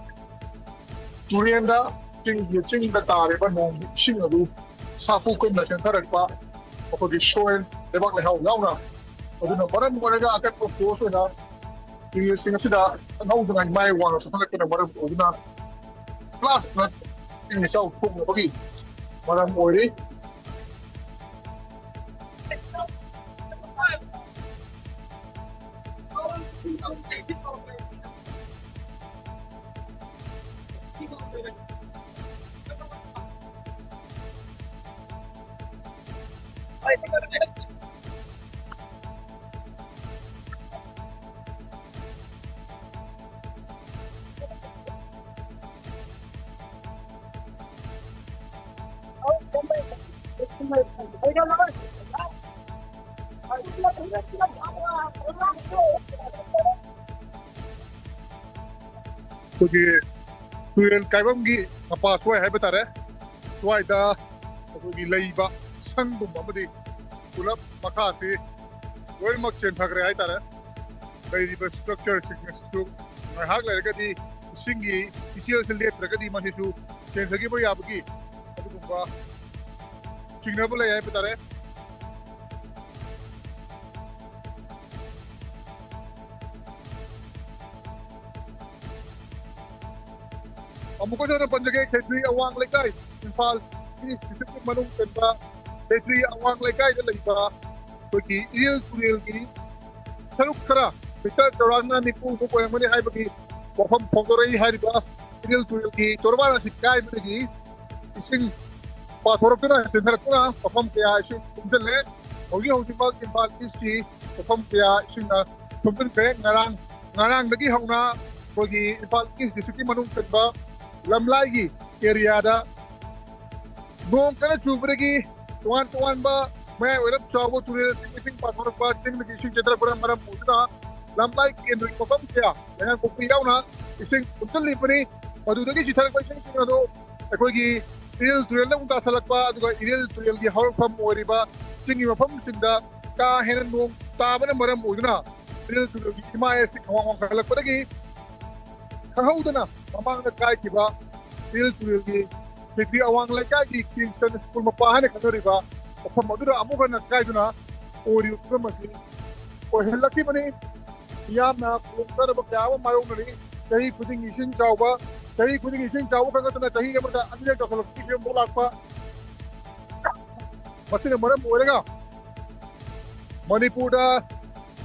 turian da ting da tare ba nung sing na du sa fukon na sentarak pa o di soil debak le haw na o na maram mo nga akat propose na yung sing sida naw da may wang sa tanak na maram o na plus na yung isa fuk na pagi maram o ri kuji tuyen kaibam gi apa swai hai batare swai da kuji leiba sangdum amadi pulap makha se wel mak chen thakre hai tare kai ba structure sickness su na hak la ga di singi isial se le tra ga di mani su chen thagi bo yab gi adu ba chingna bo lai hai batare amuko sa panjage K3 awang lekay Imphal ini specific manung tenda K3 awang lekay da laiba koki il turil gi saruk khara bitar dorana ni pu ko mani hai bagi wafam phongorei hai ba il turil gi torbana sikai bagi ising pa thorok na sendar kuna wafam kya ising tumjale hogi hogi ba Imphal isti wafam kya ising na tumjal pe ngarang lagi hauna koki Imphal is district manung tenda lamlai area da nong kana chubregi tuan ba मैं वेरब चावो तुरे सिंग password का सिंग में किसी क्षेत्र पर हमारा पूछना lamlai केंद्र को कम किया यहाँ को पियाओ ना इसिंग उतल लिपनी मधुदे की चिथर को सिंग सिंग दो कोई की इरियल तुरेल ना उनका सलक पा अदुगा इरियल तुरेल की हर फम ओरिबा सिंग में फम सिंदा का है नोंग ताबने मरम पूछना इरियल तुरेल की हिमाय से खवांग सलक पर की खहाउदना mamang na kai kiba il tuil gi K3 awang lai kai gi Kingston school ma pahane kanori ba o madura amuga na kai duna ori utramasi o helaki bani yam na kumsar ba kyawa mayo nari kahi kuding isin chawba kanga tuna chahi ga mata anje ka kholo ki mo lakpa masine maram olega Manipur da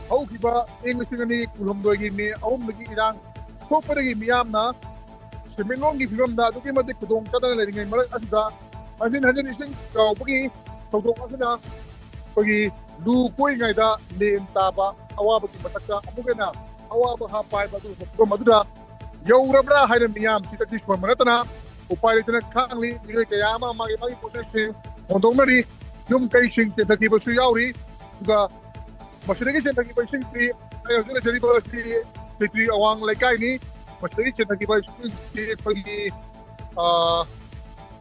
au kiba English ngani kulhom do gi me awum gi irang ko paragi miyam na Semenong gi film da duki mate kudong chata na ringai marak asda hanin ising chawbagi tawdong asna pagi du koi ngai da len taba awaba ki matakta amugena awaba ha pai ba du maduda yaurabra haina miyam sitati shwan manatana upai tena khangli ni kayama magi process hondong mari yum kai sing che thaki ba su yauri duga masudagi che thaki ba sing si ayo jela jeri ba si K3 awang laikai ni masih cerita kita itu pergi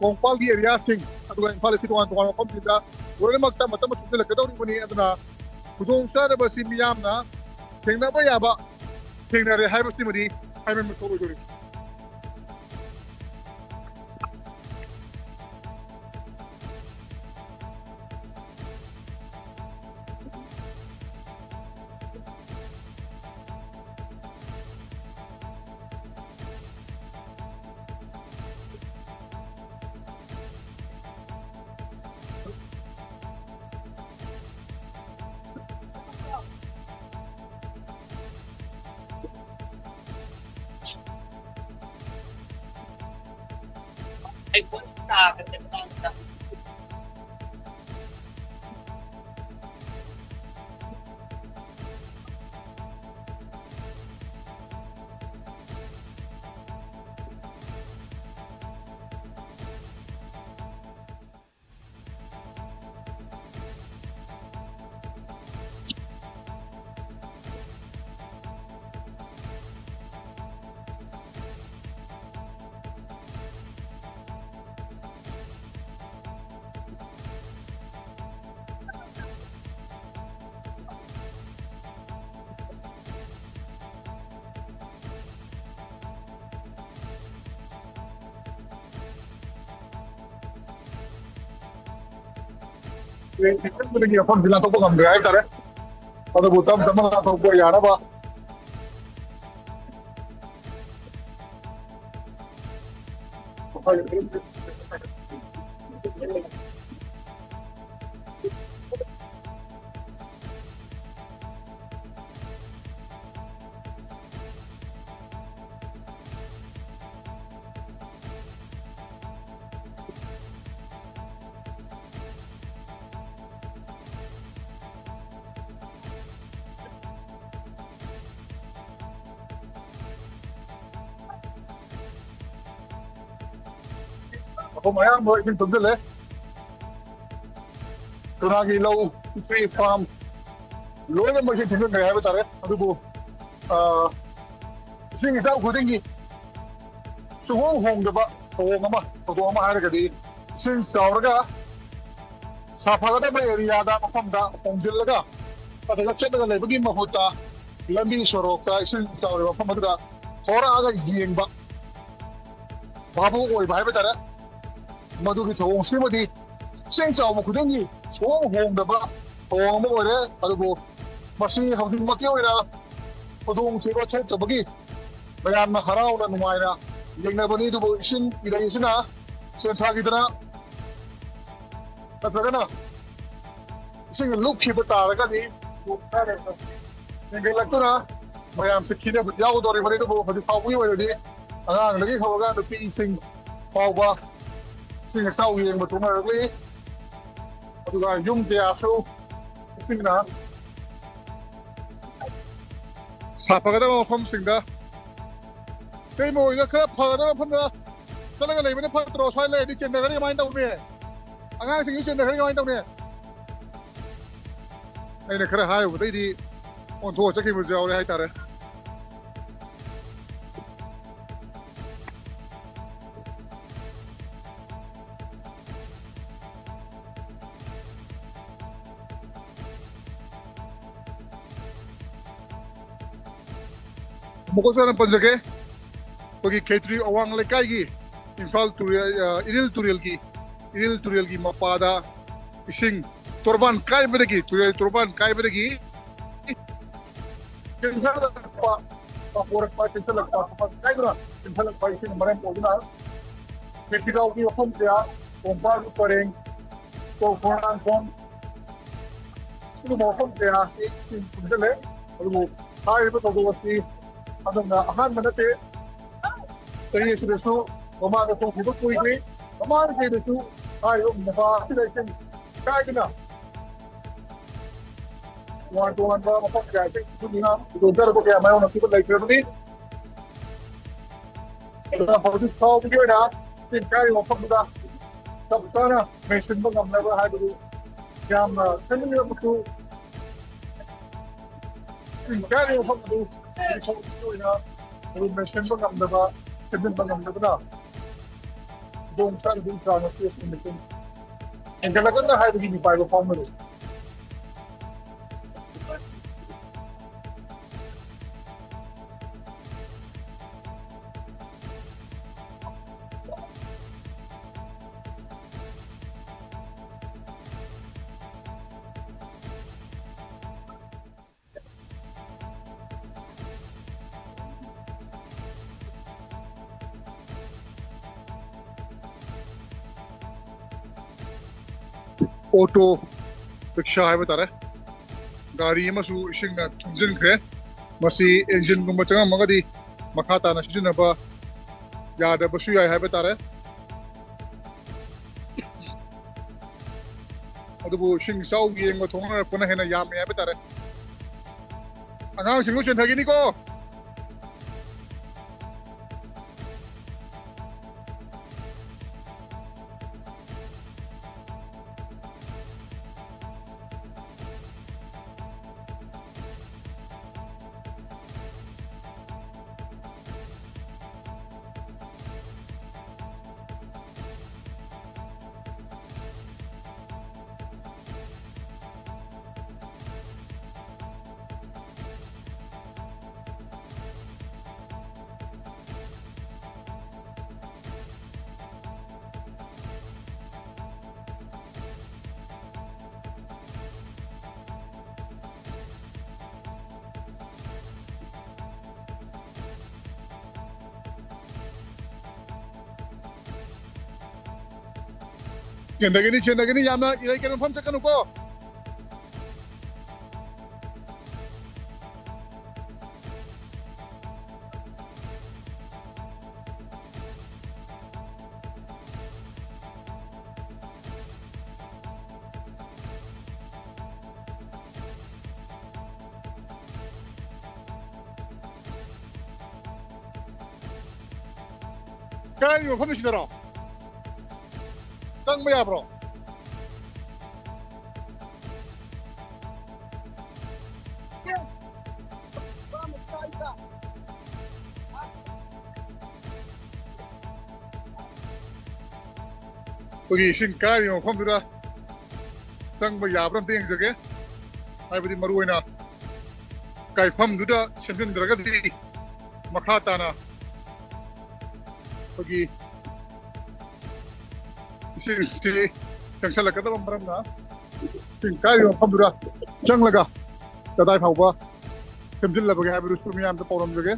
Imphal di area sing atau Imphal itu tuan apa kita orang makta mata betul lah kita orang ini aduna kudung sar basi miyam na tengna ba ya ba tengna re hai basi mari hai men betul betul ꯗꯒꯤ ꯃꯐꯝꯁꯤ ꯂꯥꯟꯊꯣꯛꯄ ꯉꯝꯗ꯭ꯔꯦ ꯍꯥꯏꯇꯥꯔꯦ ꯑꯗꯨꯕꯨ ꯇꯞ ꯇꯞꯅ ꯂꯥꯟꯊꯣꯛꯄ ꯌꯥꯅꯕ ꯃꯐꯝ ꯑꯌꯥꯝꯕ ꯏꯁꯤꯡ ꯊꯨꯝꯖꯤꯜꯂꯦ ꯀꯪꯂꯥꯒꯤ ꯂꯧ ꯄꯨꯈ꯭ꯔꯤ ꯐꯥꯔꯝ ꯂꯣꯏꯅꯃꯛ ꯏꯁꯤꯡ ꯊꯨꯝꯖꯤꯟꯈ꯭ꯔꯦ ꯍꯥꯏꯕ ꯇꯥꯔꯦ ꯑꯗꯨꯕꯨ ꯏꯁꯤꯡ ꯏꯆꯥꯎ ꯈꯨꯗꯤꯡꯒꯤ ꯁꯨꯡꯍꯣꯡ ꯍꯣꯡꯗꯕ ꯊꯧꯗꯣꯛ ꯑꯃ ꯍꯥꯏꯔꯒꯗꯤ ꯏꯁꯤꯡ ꯆꯥꯎꯔꯒ ꯁꯥꯐꯒꯗꯕ ꯑꯦꯔꯤꯌꯥꯗ ꯃꯐꯝꯗ ꯍꯣꯡꯖꯤꯜꯂꯒ ꯑꯗꯨꯒ ꯆꯠꯂꯒ ꯂꯩꯕꯒꯤ ꯃꯍꯨꯠꯇ ꯂꯝꯕꯤ ꯁꯣꯔꯣꯛꯇ ꯏꯁꯤꯡ ꯆꯥꯎꯔꯤꯕ ꯃꯐꯝ ꯑꯗꯨꯗ ꯊꯣꯔꯛꯑꯒ ꯌꯦꯡꯕ ꯚꯥꯕꯨ ꯑꯣꯏꯕ ꯍꯥꯏꯕ ꯇꯥꯔꯦ ꯃꯗꯨꯒꯤ ꯊꯧꯑꯣꯡꯁꯤꯃꯗꯤ ꯏꯁꯤꯡ ꯆꯥꯎꯕ ꯈꯨꯗꯤꯡꯒꯤ ꯁꯨꯡꯍꯣꯡ ꯍꯣꯡꯗꯕ ꯊꯧꯑꯣꯡ ꯑꯃ ꯑꯣꯏꯔꯦ ꯑꯗꯨꯕꯨ ꯃꯁꯤ ꯍꯧꯖꯤꯛꯃꯛꯀꯤ ꯑꯣꯏꯅ ꯈꯨꯗꯣꯡꯊꯤꯕ ꯊꯣꯛꯇꯕꯒꯤ ꯃꯌꯥꯝꯅ ꯍꯔꯥꯎꯅ ꯅꯨꯡꯉꯥꯏꯅ ꯌꯦꯡꯅꯕꯅꯤ ꯑꯗꯨꯕꯨ ꯏꯁꯤꯡ ꯏꯔꯩꯁꯤꯅ ꯁꯦꯟꯊꯥꯈꯤꯗꯅ ꯅꯠꯇ꯭ꯔꯒꯅ ꯏꯁꯤꯡ ꯂꯨꯞꯈꯤꯕ ꯇꯥꯔꯒꯗꯤ ꯍꯦꯟꯒꯠꯂꯛꯇꯨꯅ ꯃꯌꯥꯝꯁꯦ ꯈꯤꯅꯕ ꯌꯥꯎꯒꯗꯧꯔꯤꯕꯅꯤ ꯑꯗꯨꯕꯨ ꯍꯧꯖꯤꯛ ꯐꯥꯎꯕꯒꯤ ꯑꯣꯏꯅꯗꯤ ꯑꯉꯥꯡꯗꯒꯤ ꯍꯧꯔꯒ ꯅꯨꯄꯤꯁꯤꯡ ꯐꯥꯎꯕ ꯏꯁꯤꯡ ꯏꯆꯥꯎ ꯌꯦꯡꯕ ꯊꯣꯛꯅꯔꯛꯂꯤ ꯑꯗꯨꯒ ꯌꯨꯝ ꯀꯌꯥꯁꯨ ꯏꯁꯤꯡꯅ ꯁꯥꯐꯒꯗꯕ ꯃꯐꯝꯁꯤꯡꯗ ꯀꯩꯃ ꯑꯣꯏꯅ ꯈꯔ ꯐꯒꯗꯕ ꯃꯐꯝꯗ ꯆꯠꯂꯒ ꯂꯩꯕꯅ ꯐꯠꯇ꯭ꯔꯣ ꯁ꯭ꯋꯥꯏ ꯂꯩꯔꯗꯤ ꯆꯦꯟꯊꯈ꯭ꯔꯗꯤ ꯀꯃꯥꯏꯅ ꯇꯧꯅꯤ ꯑꯉꯥꯡꯁꯤꯡꯁꯨ ꯆꯦꯟꯊꯈ꯭ꯔꯗꯤ ꯀꯃꯥꯏꯅ ꯇꯧꯅꯤ ꯑꯩꯅ ꯈꯔ ꯍꯥꯏꯔꯨꯕꯗꯩꯗꯤ ꯑꯣꯟꯊꯣꯛꯑ ꯆꯠꯈꯤꯕꯁꯨ ꯌꯥꯎꯔꯦ ꯍꯥꯏꯇꯥꯔꯦ ꯃꯀꯣꯛꯇꯅ ꯄꯟꯖꯒꯦ ꯑꯩꯈꯣꯏꯒꯤ ꯈꯦꯇ꯭ꯔꯤ ꯑꯋꯥꯡ ꯂꯩꯀꯥꯏꯒꯤ ꯏꯝꯐꯥꯜ ꯏꯔꯤꯜ ꯇꯨꯔꯦꯜꯒꯤ ꯃꯄꯥꯗ ꯏꯁꯤꯡ ꯇꯣꯔꯕꯥꯟ ꯀꯥꯏꯕꯗꯒꯤ ꯇꯨꯔꯦꯜ ꯇꯣꯔꯕꯥꯟ ꯀꯥꯏꯕꯗꯒꯤ ꯄꯣꯔꯛꯄ ꯆꯦꯟꯁꯤꯜꯂꯛꯄ ꯀꯥꯏꯗꯨꯅ ꯆꯦꯟꯁꯤꯜꯂꯛꯄ ꯏꯁꯤꯡ ꯃꯔꯝ ꯑꯣꯏꯗꯨꯅ ꯈꯦꯇ꯭ꯔꯤꯒꯥꯎꯒꯤ ꯃꯐꯝ ꯀꯌꯥ ꯀꯣꯡꯄꯥꯜꯒꯤ ꯄꯔꯦꯡ ꯈꯣꯡꯅꯥꯡꯈꯣꯡ ꯁꯤꯒꯨꯝꯕ ꯃꯐꯝ ꯀꯌꯥ ꯑꯁꯤ ꯏꯁꯤꯡ ꯊꯨꯝꯖꯤꯜꯂꯦ ꯑꯗꯨꯕꯨ ꯍꯥꯏꯔꯤꯕ ꯊꯧꯗꯣꯛ ꯑꯁꯤ ꯑꯗꯨꯝꯅ ꯑꯍꯥꯟꯕ ꯅꯠꯇꯦ ꯆꯍꯤ ꯑꯁꯤꯗꯁꯨ ꯃꯃꯥꯡꯗ ꯊꯣꯛꯈꯤꯕ ꯀꯨꯏꯗ꯭ꯔꯤ ꯃꯃꯥꯡ ꯆꯍꯤꯗꯁꯨ ꯍꯥꯏꯔꯤꯕ ꯃꯄꯥ ꯑꯁꯤꯗ ꯏꯁꯤꯡ ꯀꯥꯏꯗꯨꯅ ꯇꯣꯉꯥꯟ ꯇꯣꯉꯥꯟꯕ ꯃꯐꯝ ꯀꯌꯥ ꯏꯁꯤꯡ ꯊꯨꯝꯗꯨꯅ ꯈꯨꯗꯣꯡꯆꯥꯗꯕ ꯀꯌꯥ ꯃꯥꯌꯣꯛꯅꯈꯤꯕ ꯂꯩꯈ꯭ꯔꯕꯅꯤ ꯑꯗꯨꯅ ꯍꯧꯖꯤꯛ ꯐꯥꯎꯕꯒꯤ ꯑꯣꯏꯅ ꯏꯁꯤꯡ ꯀꯥꯏꯔꯤꯕ ꯃꯐꯝꯗꯨꯗ ꯆꯞ ꯆꯥꯅ ꯃꯦꯟꯁꯤꯟꯕ ꯉꯝꯅꯕ ꯍꯥꯏꯕꯗꯨ ꯌꯥꯝꯅ ꯈꯟꯅꯤꯡꯉꯕꯁꯨ ꯏꯁꯤꯡ ꯀꯥꯏꯔꯤꯕ ꯃꯐꯝ ꯑꯗꯨ ꯍꯧꯖꯤꯛ ꯐꯥꯎꯕꯒꯤ ꯑꯣꯏꯅ ꯑꯗꯨ ꯃꯦꯟꯁꯤꯟꯕ ꯉꯝꯗꯕ ꯁꯦꯝꯖꯤꯟꯕ ꯉꯝꯗꯕꯅ ꯈꯨꯗꯣꯡꯆꯥꯗꯕꯒꯤ ꯆꯥꯡ ꯑꯁꯤ ꯑꯁꯨꯛꯀꯤ ꯃꯇꯤꯛ ꯍꯦꯟꯒꯠꯂꯛꯀꯗ꯭ꯔꯥ ꯍꯥꯏꯕꯒꯤ ꯃꯤꯄꯥꯏꯕ ꯐꯥꯎꯅꯔꯤ ꯑꯣꯇꯣ ꯔꯤꯛꯁꯥ ꯍꯥꯏꯕ ꯇꯥꯔꯦ ꯒꯥꯔꯤ ꯑꯃꯁꯨ ꯏꯁꯤꯡꯅ ꯊꯨꯝꯖꯤꯟꯈ꯭ꯔꯦ ꯃꯁꯤ ꯏꯟꯖꯤꯟꯒꯨꯝꯕ ꯆꯪꯉꯝꯃꯒꯗꯤ ꯃꯈꯥ ꯇꯥꯅ ꯁꯤꯖꯤꯟꯅꯕ ꯌꯥꯗꯕꯁꯨ ꯌꯥꯏ ꯍꯥꯏꯕ ꯇꯥꯔꯦ ꯑꯗꯨꯕꯨ ꯏꯁꯤꯡ ꯏꯆꯥꯎ ꯌꯦꯡꯕ ꯊꯣꯛꯅꯔꯛꯄꯅ ꯍꯦꯟꯅ ꯌꯥꯝꯃꯦ ꯍꯥꯏꯕ ꯇꯥꯔꯦ ꯑꯉꯥꯡꯁꯤꯡꯁꯨ ꯆꯦꯟꯊꯈꯤꯅꯤꯀꯣ ꯆꯦꯟꯗꯒꯅꯤ ꯌꯥꯝꯅ ꯏꯔꯩ ꯀꯩꯅꯣ ꯃꯐꯝ ꯆꯠꯀꯅꯨꯀꯣ ꯀꯔꯤ ꯃꯐꯝꯁꯤꯗꯔꯣ ꯆꯪꯕ ꯌꯥꯕ꯭ꯔꯣ ꯑꯩꯈꯣꯏꯒꯤ ꯏꯁꯤꯡ ꯀꯥꯏꯔꯤꯕ ꯃꯐꯝꯗꯨꯗ ꯆꯪꯕ ꯌꯥꯕ꯭ꯔꯥ ꯑꯝꯇ ꯌꯦꯡꯖꯒꯦ ꯍꯥꯏꯕꯗꯤ ꯃꯔꯨ ꯑꯣꯏꯅ ꯀꯥꯏꯐꯝꯗꯨꯗ ꯁꯦꯝꯖꯤꯟꯗ꯭ꯔꯒꯗꯤ ꯃꯈꯥ ꯇꯥꯅ ꯑꯩꯈꯣꯏꯒꯤ 이시 정찰락가다 말았나 지금까지 펌두라 정라가 다다이 파우바 금질라보게 하비루 수미암도 뽀롬저게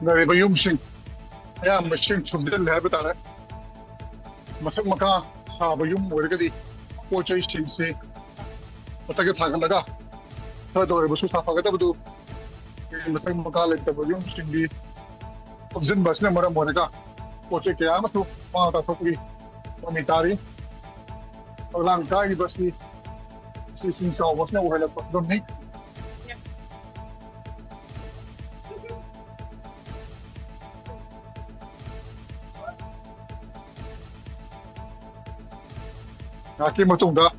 나리바 용신 야 머신 좀들 해봐 따라 마삭 마카 사바 용 모르게디 포체이 신세 어떻게 타간다가 저도 무슨 사파가다도 마삭 마카 레터 용신디 엄진 바스네 머라 모르가 포체 계야마도 마다 토기 미타리 랑카이 바스니 시신사 바스네 오헬라 돈니 그 모퉁다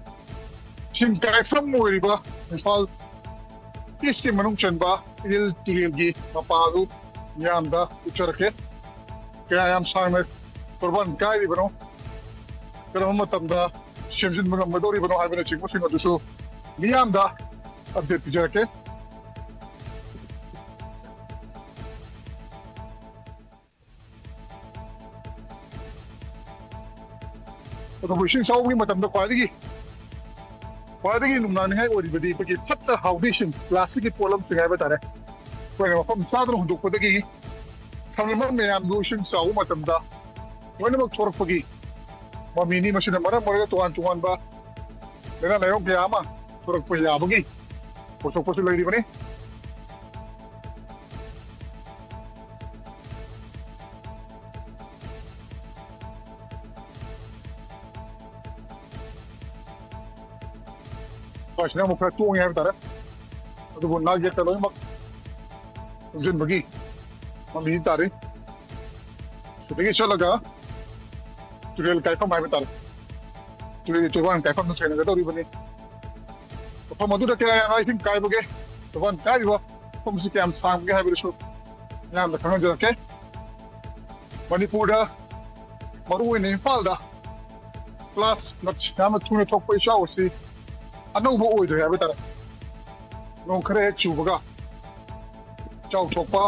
지금 가이프람 모이리바 임팔 이스티 만웅천바 일 뚜리기 마파루 냠다 우처렇게 그야암 사이메 토르반 가이리바노 그럼 마탐다 심진 무가 마도리바노 하이베네 지금 생각도서 냠다 업데이트 피저렇게 ꯑꯗꯨꯕꯨ ꯏꯁꯤꯡ ꯆꯥꯎꯕꯒꯤ ꯃꯇꯝꯗ ꯈ꯭ꯋꯥꯏꯗꯒꯤ ꯅꯨꯡꯉꯥꯏꯅꯤꯡꯉꯥꯏ ꯑꯣꯏꯔꯤꯕꯗꯤ ꯑꯩꯈꯣꯏꯒꯤ ꯐꯠꯇ ꯍꯥꯎꯗꯤꯁꯤꯡ ꯄ꯭ꯂꯥꯁꯇꯤꯛꯀꯤ ꯄꯣꯠꯂꯝꯁꯤꯡ ꯍꯥꯏꯕ ꯇꯥꯔꯦ ꯑꯩꯈꯣꯏꯅ ꯃꯐꯝ ꯆꯥꯗꯅ ꯍꯨꯟꯗꯣꯛꯄꯗꯒꯤ ꯊꯝꯂꯤꯕ ꯃꯌꯥꯝꯗꯨ ꯏꯁꯤꯡ ꯆꯥꯎꯕ ꯃꯇꯝꯗ ꯂꯣꯏꯅꯃꯛ ꯊꯣꯔꯛꯄꯒꯤ ꯃꯃꯤꯅꯤ ꯃꯁꯤꯅ ꯃꯔꯝ ꯑꯣꯏꯔꯒ ꯇꯣꯉꯥꯟ ꯇꯣꯉꯥꯟꯕ ꯂꯩꯅꯥ ꯂꯥꯏꯌꯣꯡ ꯀꯌꯥ ꯑꯃ ꯊꯣꯔꯛꯄ ꯌꯥꯕꯒꯤ ꯄꯣꯠꯊꯣꯛꯄꯁꯨ ꯂꯩꯔꯤꯕꯅꯤ ꯁꯤꯅ ꯑꯃꯨꯛ ꯈꯔ ꯇꯣꯡꯉꯦ ꯍꯥꯏꯕ ꯇꯥꯔꯦ ꯑꯗꯨꯕꯨ ꯅꯥꯒꯦꯠꯇ ꯂꯣꯏꯅꯃꯛ ꯇꯨꯡꯁꯤꯟꯕꯒꯤ ꯃꯃꯤ ꯇꯥꯔꯤ ꯁꯤꯗꯒꯤ ꯆꯠꯂꯒ ꯇꯨꯔꯦꯜ ꯀꯥꯏꯐꯝ ꯍꯥꯏꯕ ꯇꯥꯔꯦ ꯇꯨꯔꯦꯜꯒꯤ ꯇꯣꯔꯕꯥꯟ ꯀꯥꯏꯐꯝꯗ ꯊꯦꯡꯅꯒꯗꯧꯔꯤꯕꯅꯤ ꯃꯐꯝ ꯑꯗꯨꯗ ꯀꯌꯥ ꯌꯥꯝꯅ ꯏꯁꯤꯡ ꯀꯥꯏꯕꯒꯦ ꯇꯣꯔꯕꯥꯟ ꯀꯥꯏꯔꯤꯕ ꯃꯐꯝꯁꯤ ꯀꯌꯥꯝ ꯁꯥꯡꯕꯒꯦ ꯍꯥꯏꯕꯗꯨꯁꯨ ꯃꯌꯥꯝꯗ ꯈꯪꯍꯟꯖꯔꯛꯀꯦ ꯃꯅꯤꯄꯨꯔꯗ ꯃꯔꯨꯑꯣꯏꯅ ꯏꯝꯐꯥꯜꯗ ꯀ꯭ꯂꯥꯁ ꯌꯥꯝꯅ ꯊꯨꯅ ꯊꯣꯛꯄ ꯏꯆꯥꯎ ꯑꯁꯤ ꯑꯅꯧꯕ ꯑꯣꯏꯗ꯭ꯔꯦ ꯍꯥꯏꯕ ꯇꯥꯔꯦ ꯅꯣꯡ ꯈꯔ ꯍꯦꯛ ꯆꯨꯕꯒ ꯏꯆꯥꯎ ꯊꯣꯛꯄ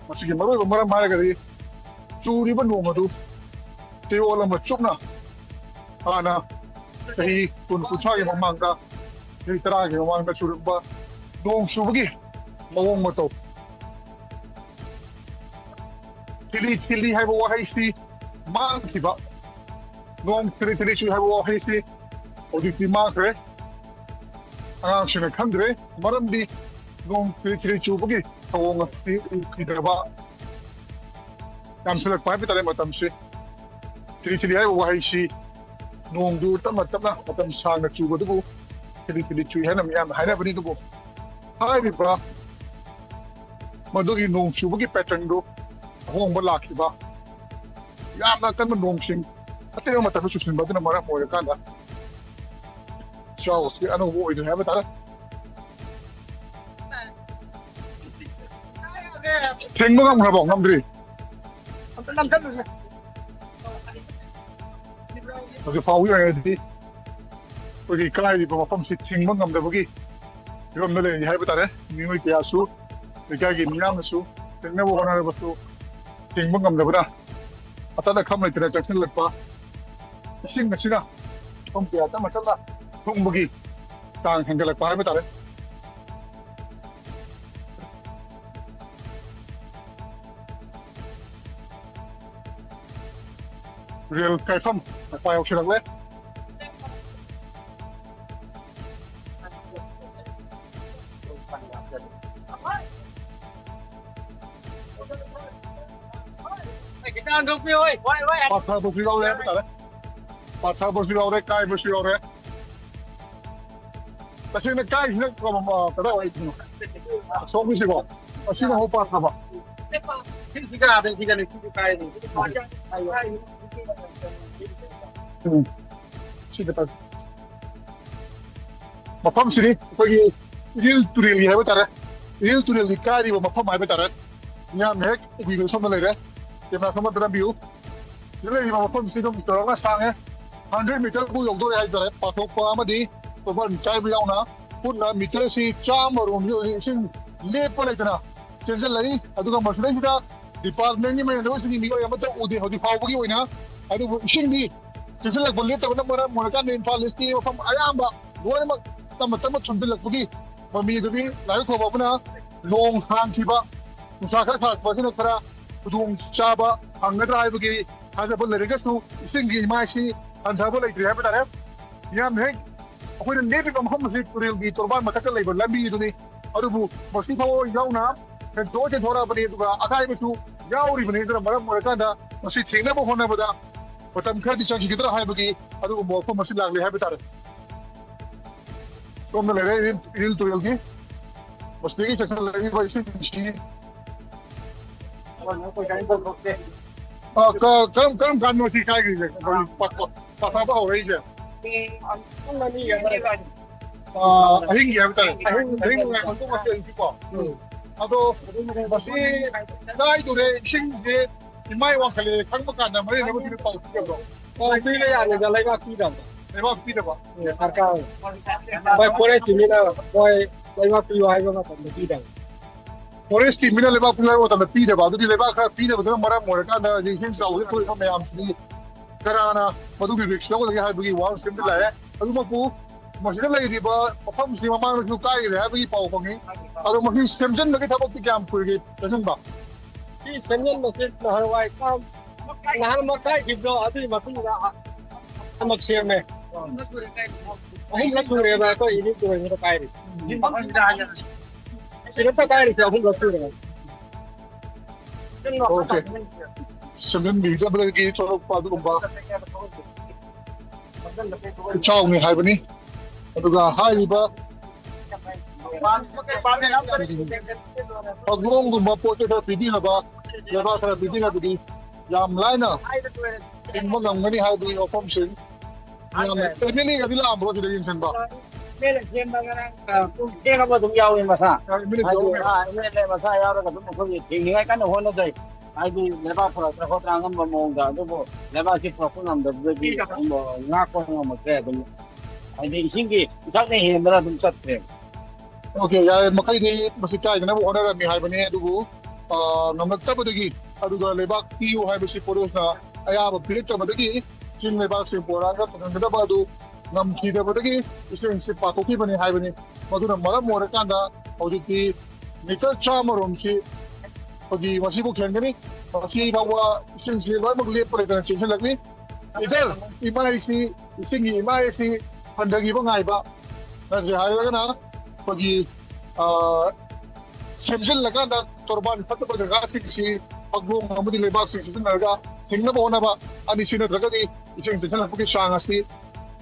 ꯃꯁꯤꯒꯤ ꯃꯔꯨꯑꯣꯏꯕ ꯃꯔꯝ ꯍꯥꯏꯔꯒꯗꯤ ꯆꯨꯔꯤꯕ ꯅꯣꯡ ꯑꯗꯨ ꯆꯌꯣꯜ ꯑꯃ ꯆꯨꯞꯅ ꯍꯥꯟꯅ ꯆꯍꯤ ꯀꯨꯟ ꯀꯨꯟꯊ꯭ꯔꯥꯒꯤ ꯃꯃꯥꯡꯗ ꯆꯍꯤ ꯇꯔꯥꯒꯤ ꯃꯃꯥꯡꯗ ꯆꯨꯔꯛꯄ ꯅꯣꯡ ꯆꯨꯕꯒꯤ ꯃꯑꯣꯡ ꯃꯇꯧ ꯊꯤꯂꯤ ꯊꯤꯂꯤ ꯍꯥꯏꯕ ꯋꯥꯍꯩꯁꯤ ꯃꯥꯡꯈꯤꯕ ꯅꯣꯡ ꯊꯤꯂꯤ ꯊꯤꯂꯤ ꯆꯨꯏ ꯍꯥꯏꯕ ꯋꯥꯍꯩꯁꯤ ꯍꯧꯖꯤꯛꯇꯤ ꯃꯥꯡꯈ꯭ꯔꯦ ꯑꯉꯥꯡꯁꯤꯡꯅ ꯈꯪꯗ꯭ꯔꯦ ꯃꯔꯝꯗꯤ ꯅꯣꯡ ꯊꯤꯂꯤ ꯊꯤꯂꯤ ꯆꯨꯕꯒꯤ ꯊꯧꯑꯣꯡ ꯑꯁꯤ ꯎꯈꯤꯗ꯭ꯔꯕ ꯌꯥꯝꯁꯤꯜꯂꯛꯄ ꯍꯥꯏꯕ ꯇꯥꯔꯦ ꯃꯇꯝꯁꯤ ꯊꯤꯂꯤ ꯊꯤꯂꯤ ꯍꯥꯏꯕ ꯋꯥꯍꯩꯁꯤ ꯅꯣꯡꯗꯨ ꯇꯞꯅ ꯇꯞꯅ ꯃꯇꯝ ꯁꯥꯡꯅ ꯆꯨꯕꯗꯨꯕꯨ ꯊꯤꯂꯤ ꯊꯤꯂꯤ ꯆꯨꯏ ꯍꯥꯏꯅ ꯃꯤꯌꯥꯝꯅ ꯍꯥꯏꯅꯕꯅꯤ ꯑꯗꯨꯕꯨ ꯍꯥꯏꯔꯤꯕ ꯃꯗꯨꯒꯤ ꯅꯣꯡ ꯆꯨꯕꯒꯤ ꯄꯦꯇꯔꯟꯗꯨ ꯑꯍꯣꯡꯕ ꯂꯥꯛꯈꯤꯕ ꯌꯥꯝꯅ ꯀꯟꯕ ꯅꯣꯡꯁꯤꯡ ꯑꯇꯩ ꯃꯇꯝꯗ ꯆꯨꯁꯤꯟꯕ ꯑꯗꯨꯅ ꯃꯔꯝ ꯑꯣꯏꯔꯀꯥꯟꯗ ꯆꯥꯎꯁꯤ ꯑꯅꯧꯕ ꯑꯣꯏꯗꯣꯏꯅꯤ ꯍꯥꯏꯕ ꯇꯥꯔꯦ ꯊꯦꯡꯕ ꯉꯝꯈ꯭ꯔꯕꯣ ꯉꯝꯗ꯭ꯔꯤ ꯍꯧꯖꯤꯛ ꯐꯥꯎꯒꯤ ꯑꯣꯏꯅꯗꯤ ꯑꯩꯈꯣꯏꯒꯤ ꯀꯥꯏꯔꯤꯕ ꯃꯐꯝꯁꯤ ꯊꯤꯡꯕ ꯉꯝꯗꯕꯒꯤ ꯐꯤꯕꯝꯗ ꯂꯩꯔꯤ ꯍꯥꯏꯕ ꯇꯥꯔꯦ ꯃꯤꯑꯣꯏ ꯀꯌꯥꯁꯨ ꯂꯩꯀꯥꯏꯒꯤ ꯃꯤꯌꯥꯝꯅꯁꯨ ꯊꯤꯡꯅꯕ ꯍꯣꯠꯅꯔꯕꯁꯨ ꯊꯤꯡꯕ ꯉꯝꯗꯕꯅ ꯑꯇꯠ ꯑꯈꯝ ꯂꯩꯇꯅ ꯆꯪꯁꯤꯜꯂꯛꯄ ꯏꯁꯤꯡ ꯑꯁꯤꯅ ꯃꯐꯝ ꯀꯌꯥ ꯇꯞꯅ ꯇꯞꯅ ꯊꯨꯡꯕꯒꯤ ꯆꯥꯡ ꯍꯦꯟꯒꯠꯂꯛꯄ ꯍꯥꯏꯕ ꯇꯥꯔꯦ ꯔꯦꯜ ꯀꯥꯏꯐꯝ ꯃꯄꯥ ꯌꯧꯁꯤꯜꯂꯛꯂꯦ ꯄꯥꯊꯕꯁꯨ ꯌꯥꯎꯔꯦ ꯍꯥꯏꯕ ꯇꯥꯔꯦ ꯄꯥꯊꯕꯁꯨ ꯌꯥꯎꯔꯦ ꯀꯥꯏꯕꯁꯨ ꯌꯥꯎꯔꯦ तसेंना काय हिने कदा वाईटनो सोमीसिको असिना हो पाथबा सिगा आदे सिगा ने सिगा काय ने सिगा ता मफम सिरि कोई रिल तुरेल हाइबा तारे रिल तुरेल दि कारिबो मफम हाइबा तारे याम हेक वीडियो सोम लेरे केमरा सोम तरा बिउ ले मफम सिदम तोरा सांगे 100 मीटर बु योगदो हाइ तारे पाथोपा अमदि तोबन काय बियाउना पुन्ना मीटर सी चामरोम योसिन लेप लेतना सेंसन लई अदुगा मसलेसिदा डिपार्टमेंट नि मेन दोसिनि मियो यमता उदि होदि फावबगी ओइना अदु इसिंदि सेंसन लक बोले तबना मरा मोरका ने इम्फाल लिस्टि मफम आयाम्बा लोइमक तम तम छुंदिलकबगी ममी दुबि लाइ खोबना लोंग हांखिबा नुसाखा खाकबसिना खरा उदुम चाबा हंगद्रा हाइबगी हाजबो लेरेगसु इसिंगी माइसि अंधाबो लेट्रि हाइबा तारे याम हेक अखोइना नेबिबा महमसि तुरेलगी तोरबान मथक लेबा लंबी दुनि अदुबु मसि फाव याउना दोजे थोरा बने दुगा अकाइबसु याउरि बने दुरा मरम मरकादा मसि थेंगनाबो होनाबदा मतम खरदि संखि गिदरा हाइबगी अदुबु मोफम मसि लागले हाइबा तारे सोमना लेरे रिल तुरेलगी मसि सेक्शन लेगी बाइसि छि कम कानोसी काइगी पाथाबा होइजे अहिंग याब तारे अहिंग अंतु मसे इंतिको अदो मसी दाइ दुरे सिंगजे इमाइ वाखले खंगब काना मरे नबो दिने पाउ तिगो पिले याले जलाइबा पिदबा सरकार बाय फॉरेस्ट मिना बाय लेबा पियो हाइबा मतम पिदबा फॉरेस्ट मिना लेबा पियो मतम पिदबा दुदि लेबा खरा पिदबा मरा मोरकाना जिसिन साउ थोइ मयाम सिनि कराना मधुगी रिक्स लगे हाइबगी वाल स्टेम लाए अदुमकु मसिदा लेरिबा मफम सि ममानु काइ रे हाइबगी पाउ फंगी अदु मखि सेमजन लगे थबक क्याम पुरगे तजनबा इ सेमजन मसे नहरवाय काम नहर मकाइ गिबो अदि मकुला अमक सेमे अहि लसुरे बा को इनि तुरे नि काइ रे सिरता काइ रे अहि लसुरे ओके सेमजन बिजा बलगी थोरक पादुबा चाउनी हाइबनी अदुगा हाइबा अग्लोंगुम्बा पोटे खरा पिदिनबा लेबा खरा पिदिनबदी याम लाइना इनमो गंगनी हाइबनी ओफम सिन याम तेनेली गदिला आम्बो दिले इनसनबा मेले सेमबा गरा केगबा दुम याउ मसा मेले मसा याउरगा दुम खोइ थिंगिय कान होनो दै आइदि लेबा फरा खतरांगम बमोंगा दुबो लेबा सि प्रफुनम दबदि ना को मके दुम आइदि इसिंगी इसाने हेमरा दुम सत्रे ओके या मकै दि मसि काइगना ओनर मी हाइबने दुबु नमक्तबदगी अदुगा लेबा पियो हाइबसि पोरोसना अयाबा पिलेक्तबदगी किन लेबा सि पोरागा तंगदबा दु नम खिदबदगी इसिं सि पाकोखि बने हाइबने मदुना मरम मोरकांदा हौजिति मीटर चामरोमसि पगी मसीबो खेंगनी मसी बावा इसिं सि लोइमक लेप लेतना चेंसन लगनी इदर इमाइसि इसिंगी इमाइसि पंडगी बंगाइबा नजे हाइरगना पगी सेमजन लगादा तोरबान फतबा जगा सिंगसि पगलों अमदि लेबा सिंगसि नरगा थिंगनबो होनबा अनिसिन रगदि इसिं सेंसन लपकी सांगासि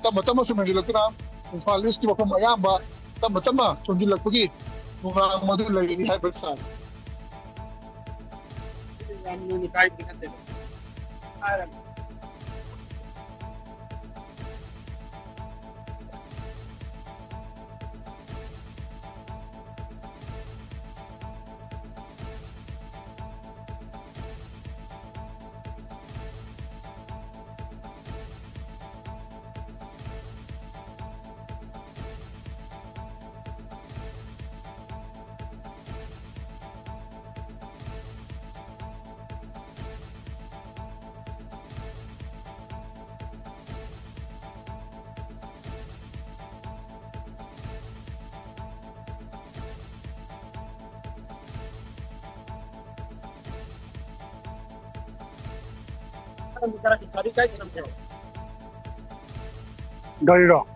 तम तम सुमजि लकना इम्फाल लिस्ट की मफम अयाम्बा तम तम सुमजि लपकी नुरा मदु लगी हाइबसा Gariro.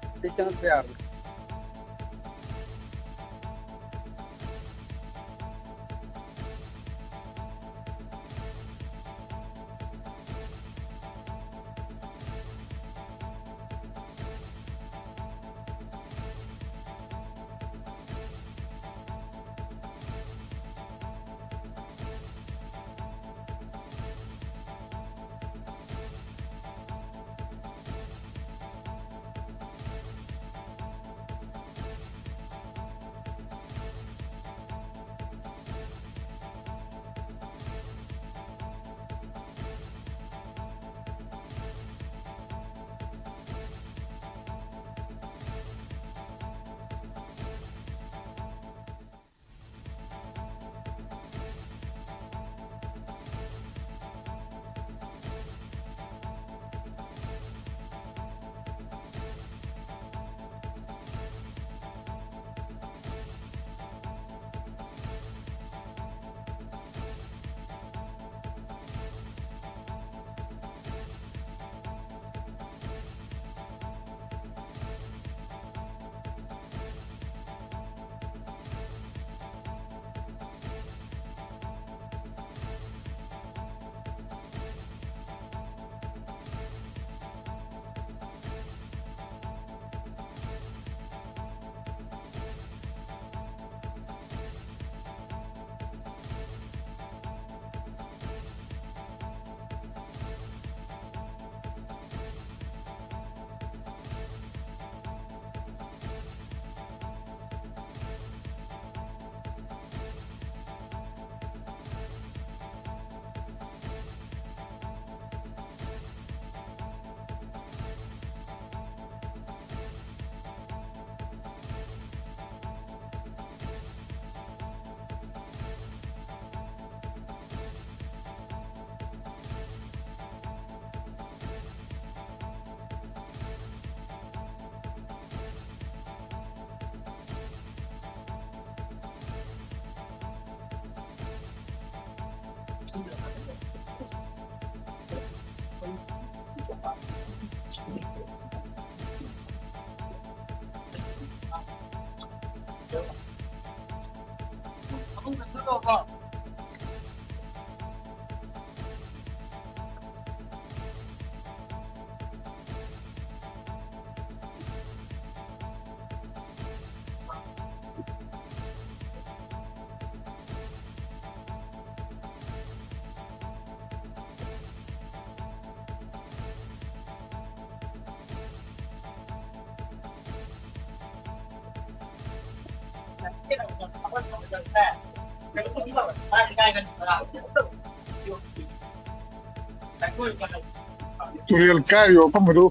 Tutorial carry from the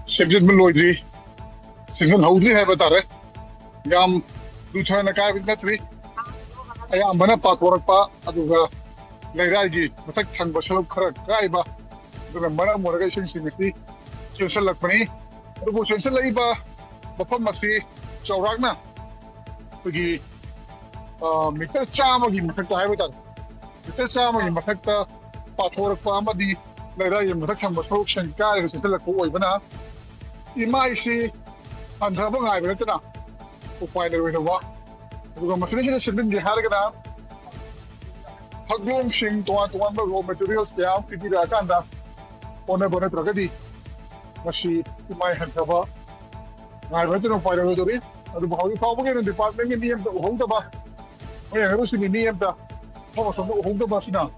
section below the section housely have a tare. Yam Luchana carry that way. I am Mana Pakorapa Aduga Lagaji, Masak and Basal Kaiba, the Mana Moragation Sinisi, Social Lakmani, the Boshan Laiba, Bapamasi, Sauragna, Puggy, Mr. Chama, he must have Mr. Chama, he must have Pakorapa Amadi. Lagay yung matak ang masok siyang kaya kasi sila kuway ba na imay ang habang ay ba ito na upay na rin nawa kung masinigin na siya din di harga na haglong siyang tuwan-tuwan ba raw materials kaya pipila kanda o na ba na tragedi masi imay ang haba ngay ba ito na upay na rin rin ano ba kawin pa mo ngayon ng department ng niyam ta uhong ta ba ngayon si niyam ta o sa uhong ta ba sina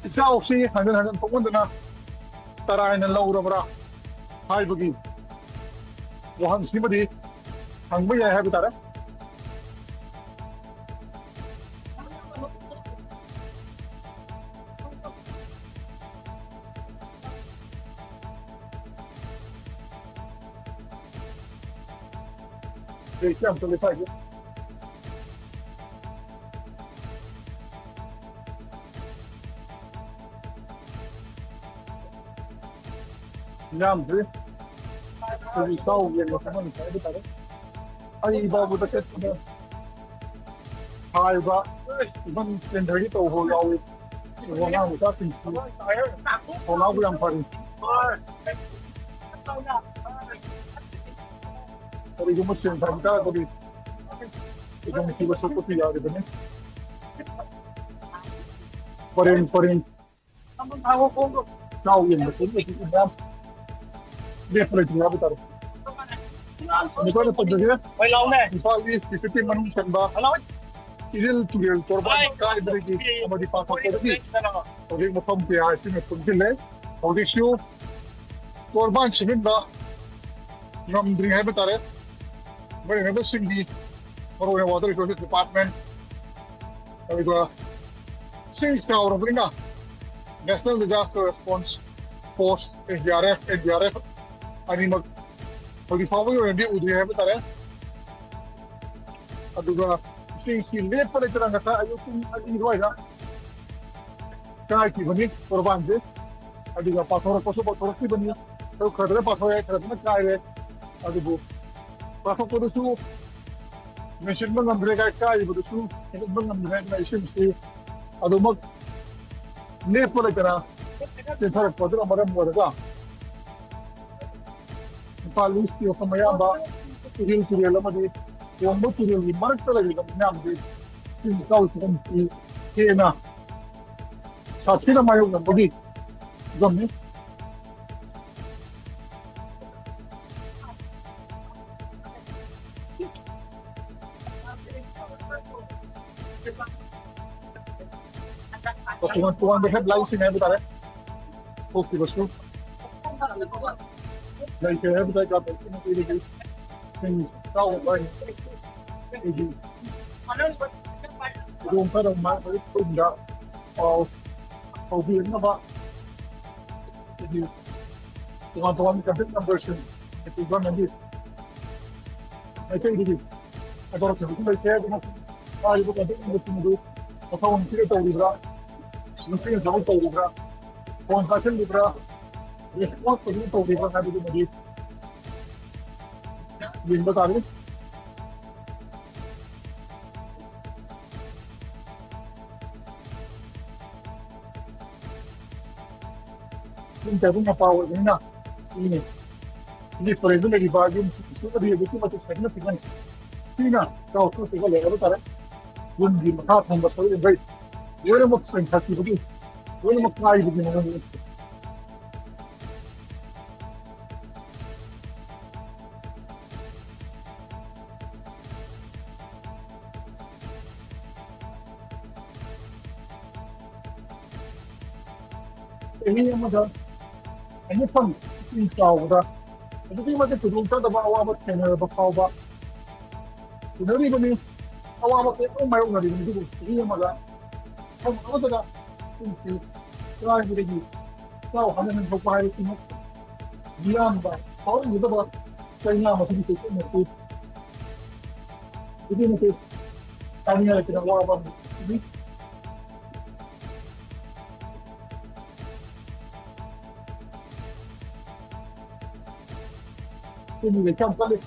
isa aussi hanggang pumunta na tarayan ng laura para hay bagi wahan simadi ang may habi tara Siamo sulle faglie. Nyambre. Jadi tahu yang macam mana saya betul. Ay iba mo takit na. Ay ba? Ibang tender ito ho yawi. Wala mo ta sin si. Wala ko yang parin. Tapi ko mo siya tanda ko di. Ito mo siya sa ko tiya di ba ne? Parin. Now yun mo tin ito ba? Definitely nga bitar. Ano ko na pagdagya? Quay lâu nè. Imphal East, Philippine manung san ba? Hello. Idil tugel torban ka ibrigi amadi pa pa ko di. Odi mo pam piya sin mo tugile. Odi siyo torban simin ba? Nam dring hai bitare. But never seen the Water Resources Department. Since our National Disaster Response Force, SDRF, आणि मग form Wendy उद्री आहे तारे अदुगा सिंसी late पले तरंगा था अयो तुम अदी रोयगा काय की बनी कुर्बान दे अदुगा पाथोरा कोसो पाथोरा की बनी तो खतरे पाथोरा है खतरे में काय रे अदुगो पाथो को दसु मशीन में नंबर काय बदसु एक नंबर है मशीन से अदुमक लेट पले तरा ते फरक पदरा मरम वरगा Imphal East yung kamayamba, turil naman di, yung mo turil, marag talaga yung naman di, yung South Country, kaya na, sa sila mayong ng bagi, gami. Tuwan the headlines in every time. Okay, let's go. Like every time I got things out by yung parang matutunda o bilang na ba hindi tuwan ka bit ng version ito ba nandito ay kayo dito agora se você vai ter uma eu vou fazer um documento o que eu queria ter livrar não tem como ter livrar com a gente livrar resposta do que livrar na vida dele दिन बता रहे तुम जब ना पाओ ना ये phrase में रिवाज इसको कभी ये देखिए मतलब सेकंड सेकंड ठीक ना तो उसको सेकंड लेगा बता रहे वो जी मखा हम बस वही भाई वो ना मत स्पेंड करती होगी वो ना मत ट्राई भी नहीं ini yang macam ini pun insau dah. Jadi macam tu kita dah bawa awak channel bawa awak. Jadi ni awak itu mai orang ni tu. Ini yang macam awak tu dah ini try lagi. Tahu hanya nak bawa ini diam dah. Tahu ni tu dah kena macam itu tu. Jadi macam tanya lagi nak bawa awak ini. Ini macam kali.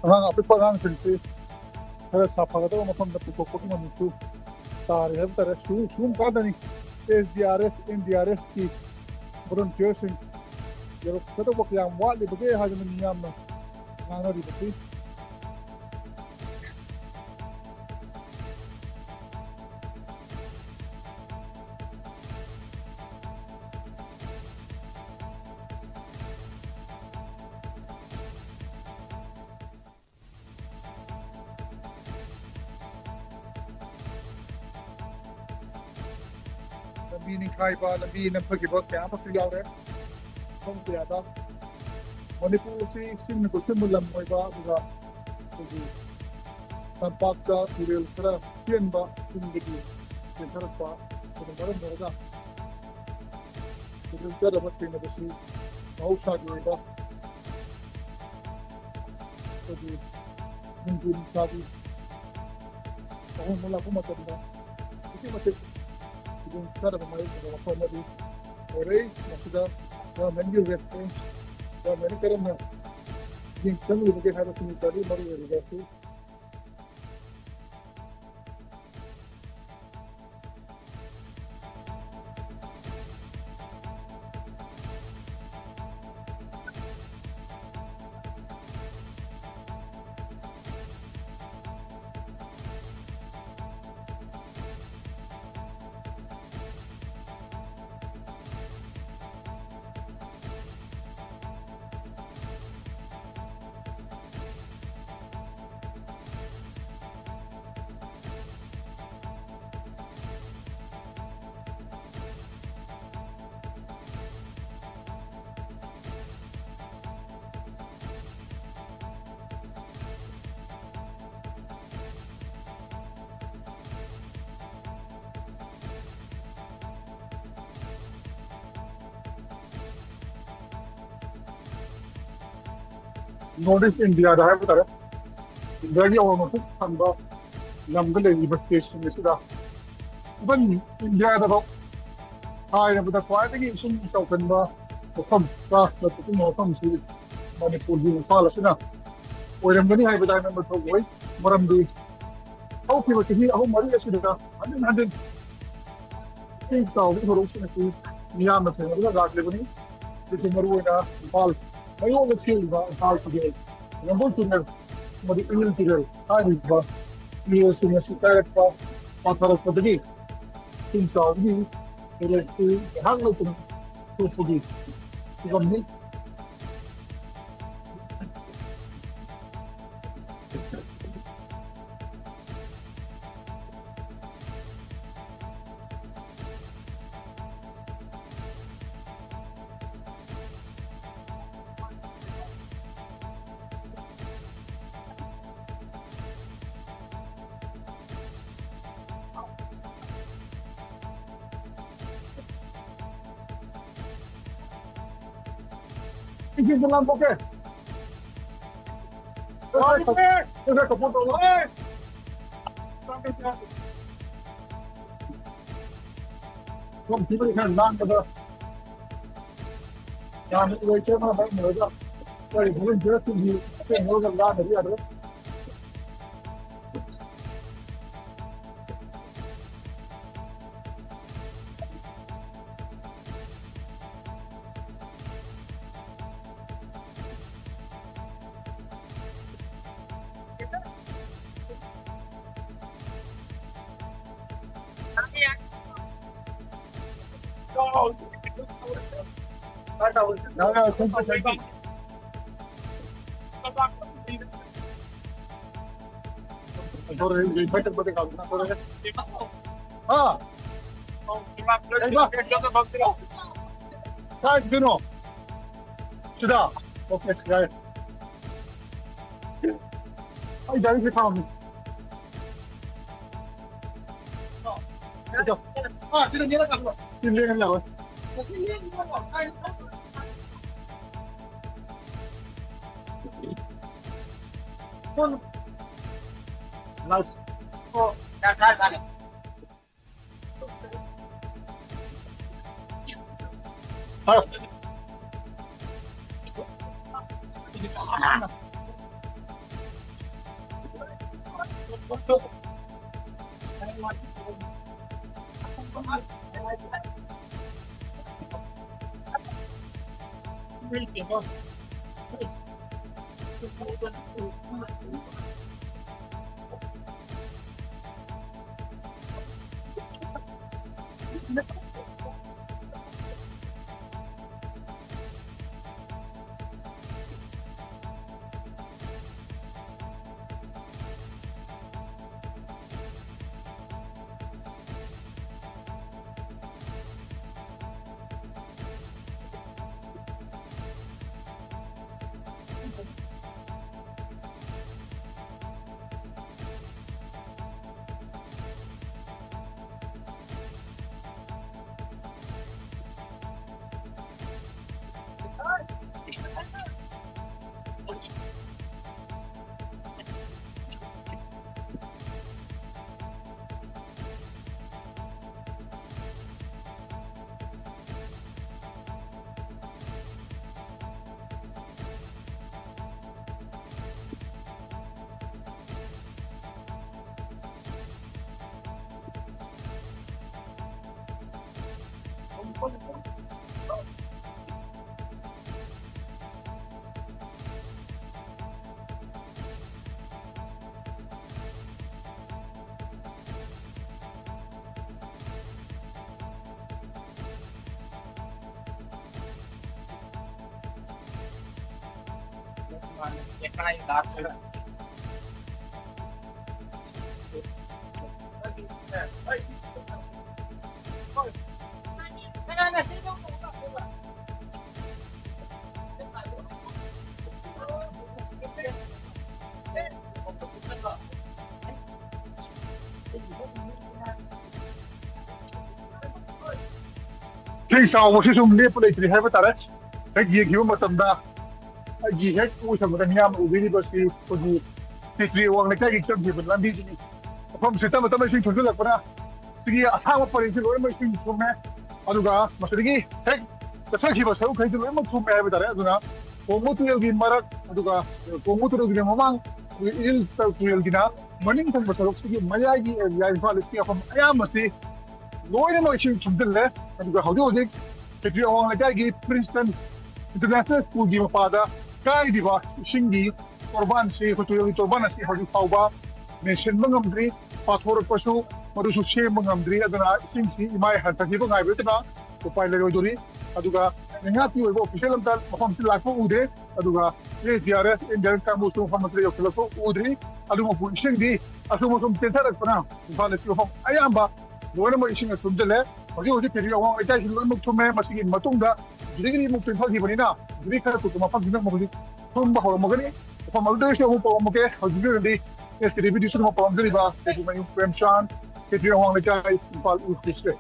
Orang apa pegang sendiri. Kalau siapa kata orang macam dapat pokok mana tu, tarik apa tarik shoe kada ni. SDRF, NDRF ki volunteers ni. Jadi kata pokok yang muat di bagai haja menyam na, mana di bagai. Meaning kai ba la bi nam phagi bot kya pa siyaw re không kya da Manipur si sim ko sim lam moi ba ga ji sampak da turel tra tien ba sim de ki se thar pa ko da ram da Turinta dapat pinagasi mahusag yung iba. Jadi mungkin sabi ako mula ko matanda. Kasi matip yung cara may mga pamali. Oray, masuda na menu restaurant na menu karam na yung sami yung kaya harap ni tadi mari regasi. Northeast India da hai bata India ki almost samba lamgal investigation ni sida ban India da ba hai na bata kwai ki sum sau kan ba kom ka ta tu mo kom si Manipur di Imphal sina oiram gani hai bata number 2 boy maram di au ki ba ki au mari sida hadin ki tau ki ro sina ki niya na se na ga le bani ki maru ina Imphal mayo na chill ba Imphal ki Number two, mari email tigil. Hari ba, niyo sinisita pa patara pa dagi. Tinsa ni, pero hang na ito pugi. Ikaw ni. Iki dalam poket. Sudah keputus. Sampai siapa? Kau tiba di sana pada. Jangan itu macam mana baik mereka. Kalau belum jelas tu, apa yang mereka dah dari ada. Nah, sampai jadi. Orang ini betul betul kalau nak orang. Ah. Saya dulu. Sudah. Okey, sudah. Ay, jadi kita kami. Ah, tidak dia nak apa? Tidak dia nak apa? Pun nice. Oh, dah dah. Ah. เสียงอะไรดังเลยสิ่งสาวที่สุ่มเลี้ยบเลยที่ให้มาตัดเฮ้ยยี่หิวมาตั้งด่ายี่เฮ้ยกูสมัยนี้อุบิเหตุบสิคนที่ที่เรียกว่าในใจกิจกรรมที่เป็นลันดีจริงผมสิ่งที่มันทำให้สิ่งที่สุดเลยก็นะสิ่งที่อาสาว่าปริญญาเลยไม่สิ่งที่สุ่มเนี่ยอะดูก่ะมาสิ่งที่เฮ้ยแต่สิ่งที่ภาษาอุคัยเลยมันสุ่มไปไปตัดเลยดูนะผมมุตุเอลกินมารักอะดูก่ะผมมุตุเอลกินมามั่งอิลตุเอลกินะมันนี่ต้องภาษาอุคัยมายากียาอินฟาลิสที่ผมอายามสิLooy na issuing sundal and go how do if you want to get Princeton International School di mapada kai di ba singi korban si hotel torban si hoju pauba nation mangamdri pathor pasu marusu she mangamdri adana sing si imai hata ji bangai betna upai le dori aduga nga ti wo official amtal phom ti lakho ude aduga le diare indian ka musu phom tri oklo udri aduga pu sing di asu mo sum tentar pana phale ti phom ayamba Looy mo ising at sundal Hoji period awang ita hilon mo tume masigin matungda Jiri mo pinfal hibani na Jiri kaya ko tumapag dinang mo tumba ko mo gani Pamaldo siya mo pa mo ke Hoji hindi SKTV di mo pa mo gani ba Kaya may yung Premshan Period awang ita Imphal Ustisre